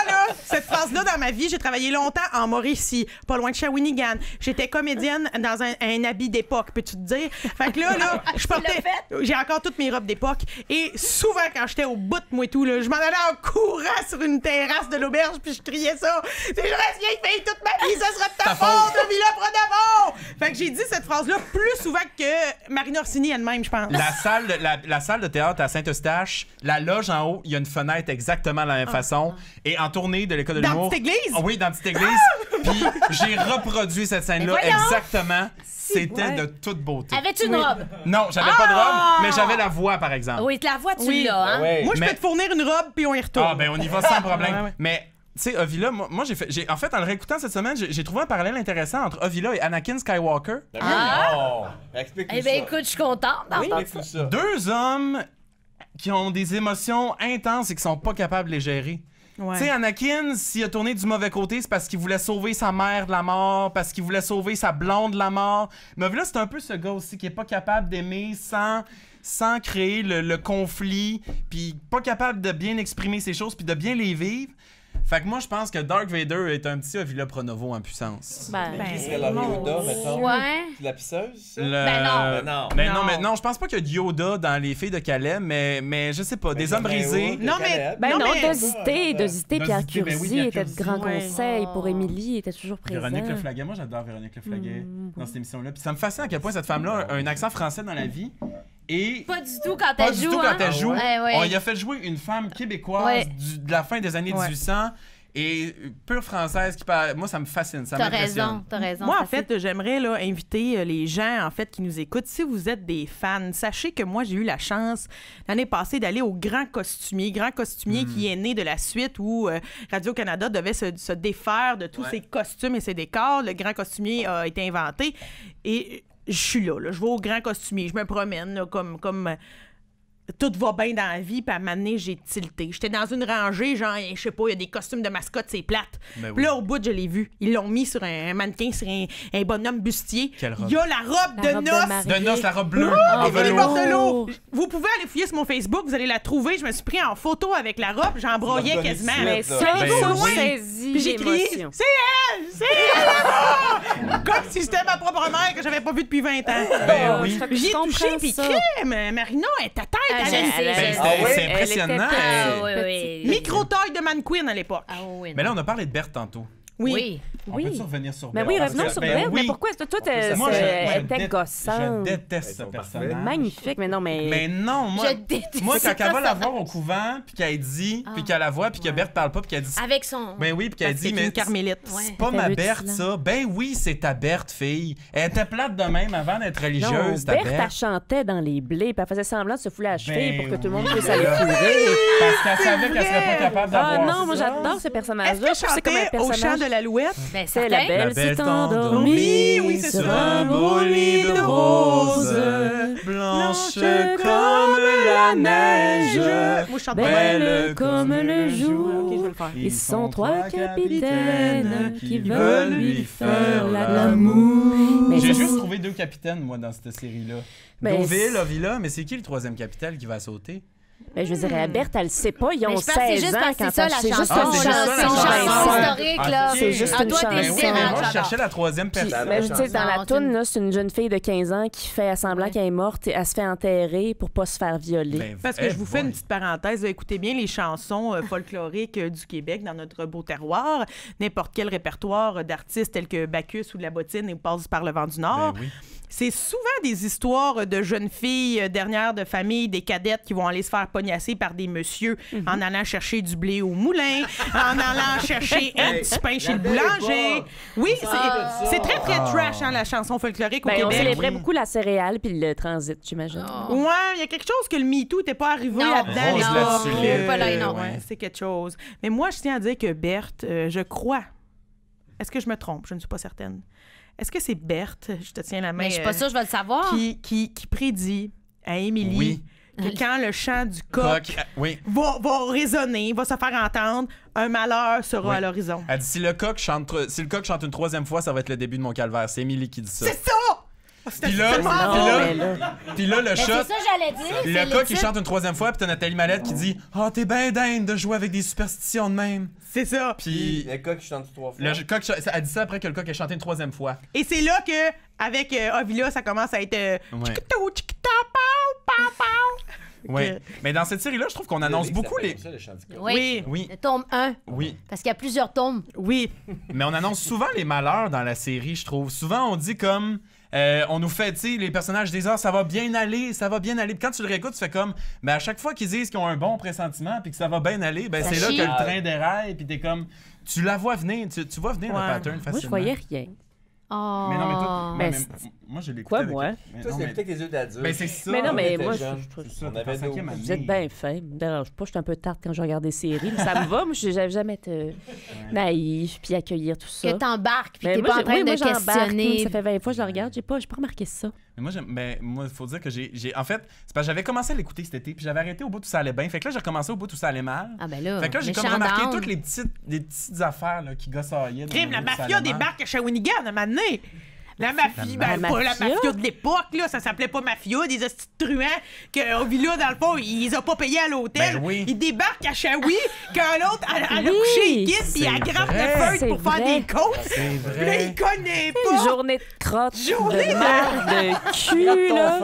là, cette phrase-là dans ma vie, j'ai travaillé longtemps en Mauricie, pas loin de Shawinigan. J'étais comédienne dans un habit d'époque, peux-tu te dire? Fait que là, je portais... J'ai encore toutes mes robes d'époque. Et souvent, quand j'étais au bout de moi et tout, là, je m'en allais en courant sur une terrasse de l'auberge, puis je criais ça. C'est je reste vieille fille toute ma vie, ça sera de ta faute, Villa Pronovo! Fait que j'ai dit cette phrase-là plus souvent que Marina Orsini elle-même, je pense. La salle de théâtre à Saint-Eustache, la loge en haut, il y a une fenêtre exactement de la même façon. Et en tournée de l'école de l'humour... Dans Petite Église? Oui, dans Petite Église. Puis j'ai reproduit cette scène-là exactement. C'était de toute beauté. Avais-tu une robe? Non, j'avais pas de robe, mais j'avais la voix, par exemple. Oui, la voix, tu l'as, hein? Ouais. Moi, je peux te fournir une robe, puis on y retourne. Ah, ben on y va sans problème. Ouais. Mais... Tu sais, Ovila, moi en fait, en le réécoutant cette semaine, j'ai trouvé un parallèle intéressant entre Ovila et Anakin Skywalker. Explique-nous Eh ça. bien, écoute, je suis contente d'entendre ça. Explique-nous ça. Deux hommes qui ont des émotions intenses et qui sont pas capables de les gérer. Ouais. Tu sais, Anakin, s'il a tourné du mauvais côté, c'est parce qu'il voulait sauver sa mère de la mort, parce qu'il voulait sauver sa blonde de la mort. Mais Ovila, c'est un peu ce gars aussi qui est pas capable d'aimer sans créer le conflit, puis pas capable de bien exprimer ses choses, puis de bien les vivre. Fait que moi, je pense que Darth Vader est un petit Ovila Pronovo en puissance. Qui serait leur Yoda, mettons? Ouais. La pisseuse? ça? Ben non. non. Non, je pense pas qu'il y a de Yoda dans les filles de Caleb, mais je sais pas, des hommes brisés. Non, mais- Ben non, mais- Dosité, Pierre Dosité, ben oui, Curzi Pierre était de Curzi. grands Ouais. conseils pour Émilie, était toujours présent. Véronique Leflaguet, moi j'adore Véronique Leflaguet dans cette émission-là. Puis ça me fascine à quel point cette femme-là a un accent français dans la vie. Et Pas du tout quand pas elle du joue, tout hein? quand elle joue. Ouais. On y a fait jouer une femme québécoise Ouais. de la fin des années Ouais. 1800 et pure française qui parle. Moi, ça me fascine, ça T'as m'impressionne. raison. Moi, en c'est fait, j'aimerais là, inviter les gens en fait qui nous écoutent. Si vous êtes des fans, sachez que moi, j'ai eu la chance l'année passée d'aller au Grand Costumier. Grand Costumier qui est né de la suite où Radio-Canada devait se défaire de tous ses costumes et ses décors. Le Grand Costumier a été inventé et je suis là. Je vais au Grand Costumier. Je me promène là, comme tout va bien dans la vie, puis à un moment donné, j'ai tilté. J'étais dans une rangée, genre, je sais pas, il y a des costumes de mascotte, c'est plate. Ben Puis là, au bout, je l'ai vu. Ils l'ont mis sur un mannequin, sur un bonhomme bustier. Quelle robe? Il y a la robe La de robe noces. mariée. De noces, la robe bleue. Ah, en et il est velours. mort de l'eau. Vous pouvez aller fouiller sur mon Facebook, vous allez la trouver. Je me suis pris en photo avec la robe, j'en broyais donné quasiment. suite, Mais là. ça, Ben ça oui. saisit Puis j'ai crié, l'émotion. c'est elle! C'est elle! là-bas! Comme si c'était ma propre mère que j'avais pas vue depuis 20 ans. Ben oui. Fait que J'y ai je comprends touché, puis ça. crème! Marina, elle était tête, Ah, elle je avait sais, Ben, je c'est- Ah oui? c'est impressionnant. Elle était Ah, oui, oui. micro-taille de mannequin à l'époque. Ah, oui. Mais là, on a parlé de Berthe tantôt. Oui. On Oui. peut-tu revenir sur Mais Berthe? oui, Parce revenons que- sur ben Berthe. Mais oui. pourquoi? Toi, Moi, elle était je gossante. déteste ce Ils sont personnage. parfaits. Magnifique, mais non, mais... Mais non, moi, Je déteste moi quand ce elle va la voir personnage. au couvent, puis qu'elle dit, puis qu'elle la voit, puis que Berthe parle pas, puis qu'elle dit... Avec son. Ben oui, puis qu'elle Parce que dit, c'est mais une carmélite. Ouais. c'est pas Ça ma fait Berthe, rutilant. ça. Ben oui, c'est ta Berthe, fille. Elle était plate de même avant d'être Non, religieuse, ta Berthe, elle Berthe. chantait dans les blés, puis elle faisait semblant de se fouler à cheville Ben pour que tout le monde oui. puisse aller fourrer. Parce qu'elle savait qu'elle serait pas capable Ah d'avoir non, moi ça. j'adore ce Est-ce personnage-là. que Je trouve que c'est comme un chantait au chant personnage... de l'alouette? Ben, C'est certain. la belle La belle s'est endormie, endormie oui, sur un beau beau lit de roses. blanche Blanche comme la neige, Moi, je chante Belle comme le jour. Ok, je vais le faire. Ils sont trois capitaines qui veulent lui faire l'amour. Mais J'ai ça, juste trouvé 2 capitaines, moi, dans cette série-là. Ben, Deauville, Ovila, mais c'est qui le 3e capitaine qui va sauter? ben, je veux dire, Berthe, elle le sait pas. Ils Mais ont je pense que c'est 16 juste ans parce que quand c'est ça, elle- la c'est juste chanson. Ah, c'est une juste ça, chanson. la C'est une chanson. chanson historique, là. Ok. C'est juste Ah, une toi, t'es chanson. Ben oui, mais moi, je j'adore. cherchais la 3e Puis, personne. mais tu sais, dans la Non, toune, là, c'est une jeune fille de 15 ans qui fait semblant qu'elle est morte et elle se fait enterrer pour pas se faire violer. Ben, Parce que eh je vous fais boy. une petite parenthèse. Écoutez bien les chansons folkloriques du Québec dans notre beau terroir. N'importe quel répertoire d'artistes tels que Bacchus ou La Bottine et Passe par le vent du Nord. Ben oui. C'est souvent des histoires de jeunes filles dernières de famille, des cadettes qui vont aller se faire pognasser par des messieurs en allant chercher du blé au moulin, en allant chercher un petit pain chez le boulanger. Oui, c'est très, très trash, hein, la chanson folklorique au Ben, on Québec. célébrait beaucoup la céréale puis le transit, j'imagine. Oh. Ouais, il y a quelque chose que le MeToo n'était pas arrivé Non. là-dedans. Rose l'époque. là-dessus, là. Pas là, non. Ouais, c'est quelque chose. Mais moi, je tiens à dire que Berthe, je crois. Est-ce que je me trompe? Je ne suis pas certaine. Est-ce que c'est Berthe, je te tiens la main, Mais je suis pas sûre, je vais le savoir. qui prédit à Émilie Oui. que quand le chant du coq Coq, oui. va résonner, va se faire entendre, un malheur sera Oui. à l'horizon. Elle dit si le coq chante une 3e fois, ça va être le début de mon calvaire. C'est Émilie qui dit ça. C'est ça! Puis là, Non, mais là... puis là, le Ben, c'est chat. ça, j'allais dire. c'est Le coq, il titre. chante une 3e fois, puis t'as Nathalie Mallette qui dit « Ah, t'es ben dingue de jouer avec des superstitions de même. C'est ça. » Puis Le gars qui chante 3 fois. le coq, elle dit ça après que le coq ait chanté une 3e fois. Et c'est là que, avec Ovila, ça commence à être Ouais. tchikitou, tchikita, pow, pow, pow. Ouais. Mais dans cette série-là, je trouve qu'on annonce beaucoup les... Ça, le chant du coq. Oui. Oui, Le tome 1. oui. Parce qu'il y a plusieurs tomes. Oui. Mais on annonce souvent les malheurs dans la série, je trouve. Souvent, on dit comme... on nous fait, tu sais, les personnages disent « Ah, ça va bien aller, ça va bien aller. » Puis quand tu le réécoutes, tu fais comme... Ben, à chaque fois qu'ils disent qu'ils ont un bon pressentiment puis que ça va bien aller, ben Ça c'est là chie. que le train déraille puis t'es comme... Tu la vois venir, tu vois venir Ouais. le pattern facilement. Moi, je voyais rien. Oh. Mais non, mais toi... Mais ouais, mais moi, je l'écoutais Quoi, avec- moi? Mais Toi, non, c'est mais- peut-être tes yeux d'adulte. Ben, c'est ça. Mais non, mais était moi, jeune. je trouve C'est ça, On t'es en avait 5e nos- année. Vous êtes bien fin. Me dérange pas. Je suis un peu tarte quand je regarde des séries. Mais ça me va. Moi, je n'avais jamais été naïf puis accueillir tout ça. Que t'embarques, puis Mais t'es moi, pas en train oui, moi, de j'embarque. questionner. Ça fait 20 fois que je la regarde. J'ai pas remarqué ça. Mais moi, il faut dire que j'ai. En fait, c'est parce que j'avais commencé à l'écouter cet été, puis j'avais arrêté au bout où ça allait bien. Fait que là, j'ai recommencé au bout où ça allait mal. Ah, ben là. Fait que là, j'ai comme méchant remarqué down. toutes les petites affaires là, qui gossaillaient. dans Crime, le la bout où ça mafia allait mal. débarque à Shawinigan à un moment donné. La mafia, ben, La pas la mafia? mafia de l'époque, là, ça s'appelait pas mafia, des hosties de truands que Ovila, dans le fond, ils les ont pas payés à l'hôtel. Ben oui. Ils débarquent à Shawi, quand l'autre, elle a Oui, couché, il quitte, puis c'est elle grappe vrai, le feuille c'est pour faire vrai. des côtes. C'est Puis là, il vrai. connaît Une pas. journée de crotte, Journée de de- marde, de cul, là.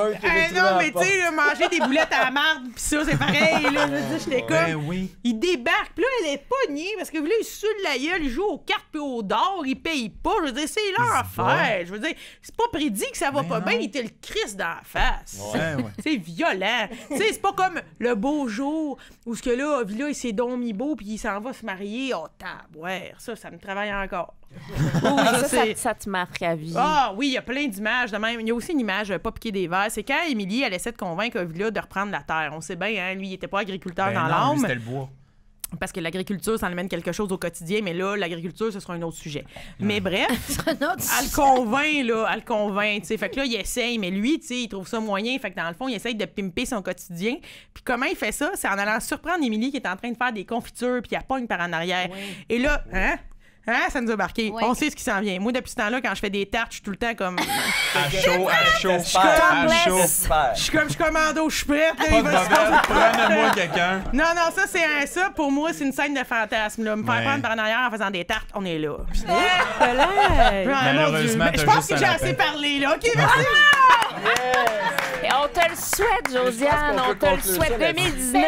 Non, mais tu sais, là, manger des boulettes à la marde, pis ça, c'est pareil, là. Je veux dire, j'étais Ben comme. oui. Il débarque, puis là, elle est pognée, parce que là, il se saoule la gueule, il joue aux cartes puis aux d'or, il paye pas. Je veux dire, c'est leur Il se affaire. Je veux dire, c'est pas prédit que ça va Ben pas non. bien, il te le crisse dans la face. Ouais, ouais. C'est violent. Tu sais, c'est pas comme le beau jour où ce que là, Ovila, il s'est donc mis beau puis il s'en va se marier. Oh, tabouère, ça me travaille encore. Oui, ça, c'est- ça te marque à vie. Ah oui, il y a plein d'images de même. Il y a aussi une image pas piquée des verres. C'est quand Émilie, elle essaie de convaincre Ovila de reprendre la terre. On sait bien, hein, lui, il était pas agriculteur Ben dans non, lui, l'âme. c'était le bois. Parce que l'agriculture, ça amène quelque chose au quotidien, mais là, l'agriculture, ce sera un autre sujet. Mais bref, elle le convainc, tu sais. Fait que là, il essaye, mais lui, tu sais, il trouve ça moyen. Fait que dans le fond, il essaye de pimper son quotidien. Puis comment il fait ça? C'est en allant surprendre Émilie qui est en train de faire des confitures, puis elle pogne par en arrière. Oui. Et là, ça nous a marqué. Oui. On sait ce qui s'en vient. Moi, depuis ce temps-là, quand je fais des tartes, je suis tout le temps comme... à chaud. Je suis commando, je suis prête. Prenez-moi quelqu'un. Non, ça, c'est ça. Pour moi, c'est une scène de fantasme. Là. Me faire prendre par en arrière en faisant des tartes, on est là. Malheureusement, je pense que j'ai assez parlé, là. OK, merci. Et on te le souhaite, Josiane. On te le souhaite 2019.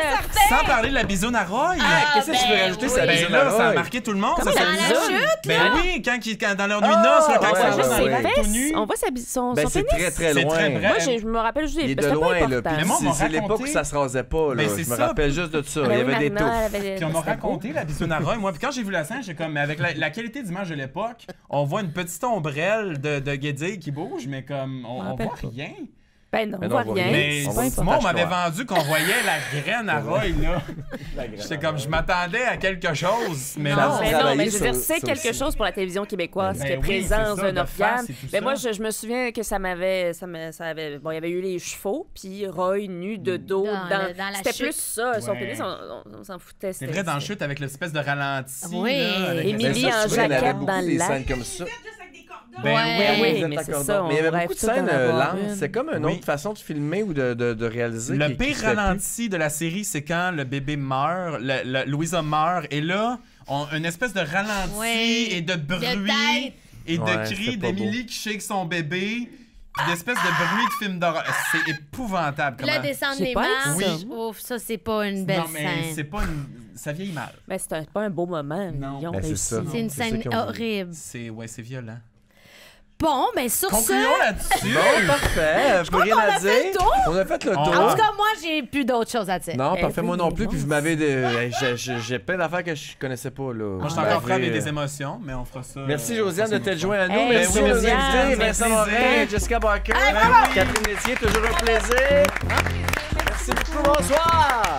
Sans parler de la bisoune à Roy. Qu'est-ce que je peux rajouter? C'est la bisoune à Roy. Ça a marqué tout le monde. Dans la chute, ben oui, quand dans leur nuit de noces, quand on ça va tout nu. On voit son pénis. C'est très, très loin. Moi, je me rappelle juste il est de loin, là. C'est l'époque où ça se rasait pas, là. Je me rappelle juste de ça. Il y avait des touffes. Puis on m'a raconté la bisoune à Roy. Moi, puis quand j'ai vu la scène, j'ai comme, avec la qualité d'image de l'époque, on voit une petite ombrelle de guédille qui bouge, mais comme, on voit rien. Ben non, on voit rien. Mais moi, on m'avait vendu qu'on voyait la graine à Roy, là. J'étais comme, je m'attendais à quelque chose, mais non. Mais je veux dire, c'est quelque chose pour la télévision québécoise, qui est présence d'un organe. Mais moi, je me souviens que ça avait... Bon, il y avait eu les chevaux, puis Roy nu de dos dans c'était plus ça. Son pénis, on s'en foutait. C'est vrai, dans la chute, avec l'espèce de ralenti. Oui, Émilie en jaquette dans le lac. Oui, mais c'est ça. Mais il y avait beaucoup de scènes lentes. C'est comme une autre façon de filmer ou de réaliser. Le pire ralenti de la série, c'est quand le bébé meurt, Louisa meurt, et là, une espèce de ralenti et de bruit et de cris d'Émilie qui shake son bébé. Une espèce de bruit de film d'horreur. C'est épouvantable. La descente des marches. Oui. Ouf, ça, c'est pas une belle scène. Non, mais c'est pas une... Ça vieillit mal. Mais c'est pas un beau moment. Non, c'est une scène horrible. C'est violent. Bon, ben sur concluons là-dessus. Bon, parfait. Je peux rien à dire. On a fait le tour. En tout cas, moi, j'ai plus d'autres choses à dire. Non, parfait, moi non plus. Puis vous m'avez... J'ai plein d'affaires que je connaissais pas, là. Moi, je suis encore prêt avec des émotions, mais on fera ça. Merci, Josiane, de t'être joint à nous. Merci, nos Josiane. invités. Vincent Morin, Jessica Barker, Catherine Messier, toujours un plaisir. Merci beaucoup, bonsoir.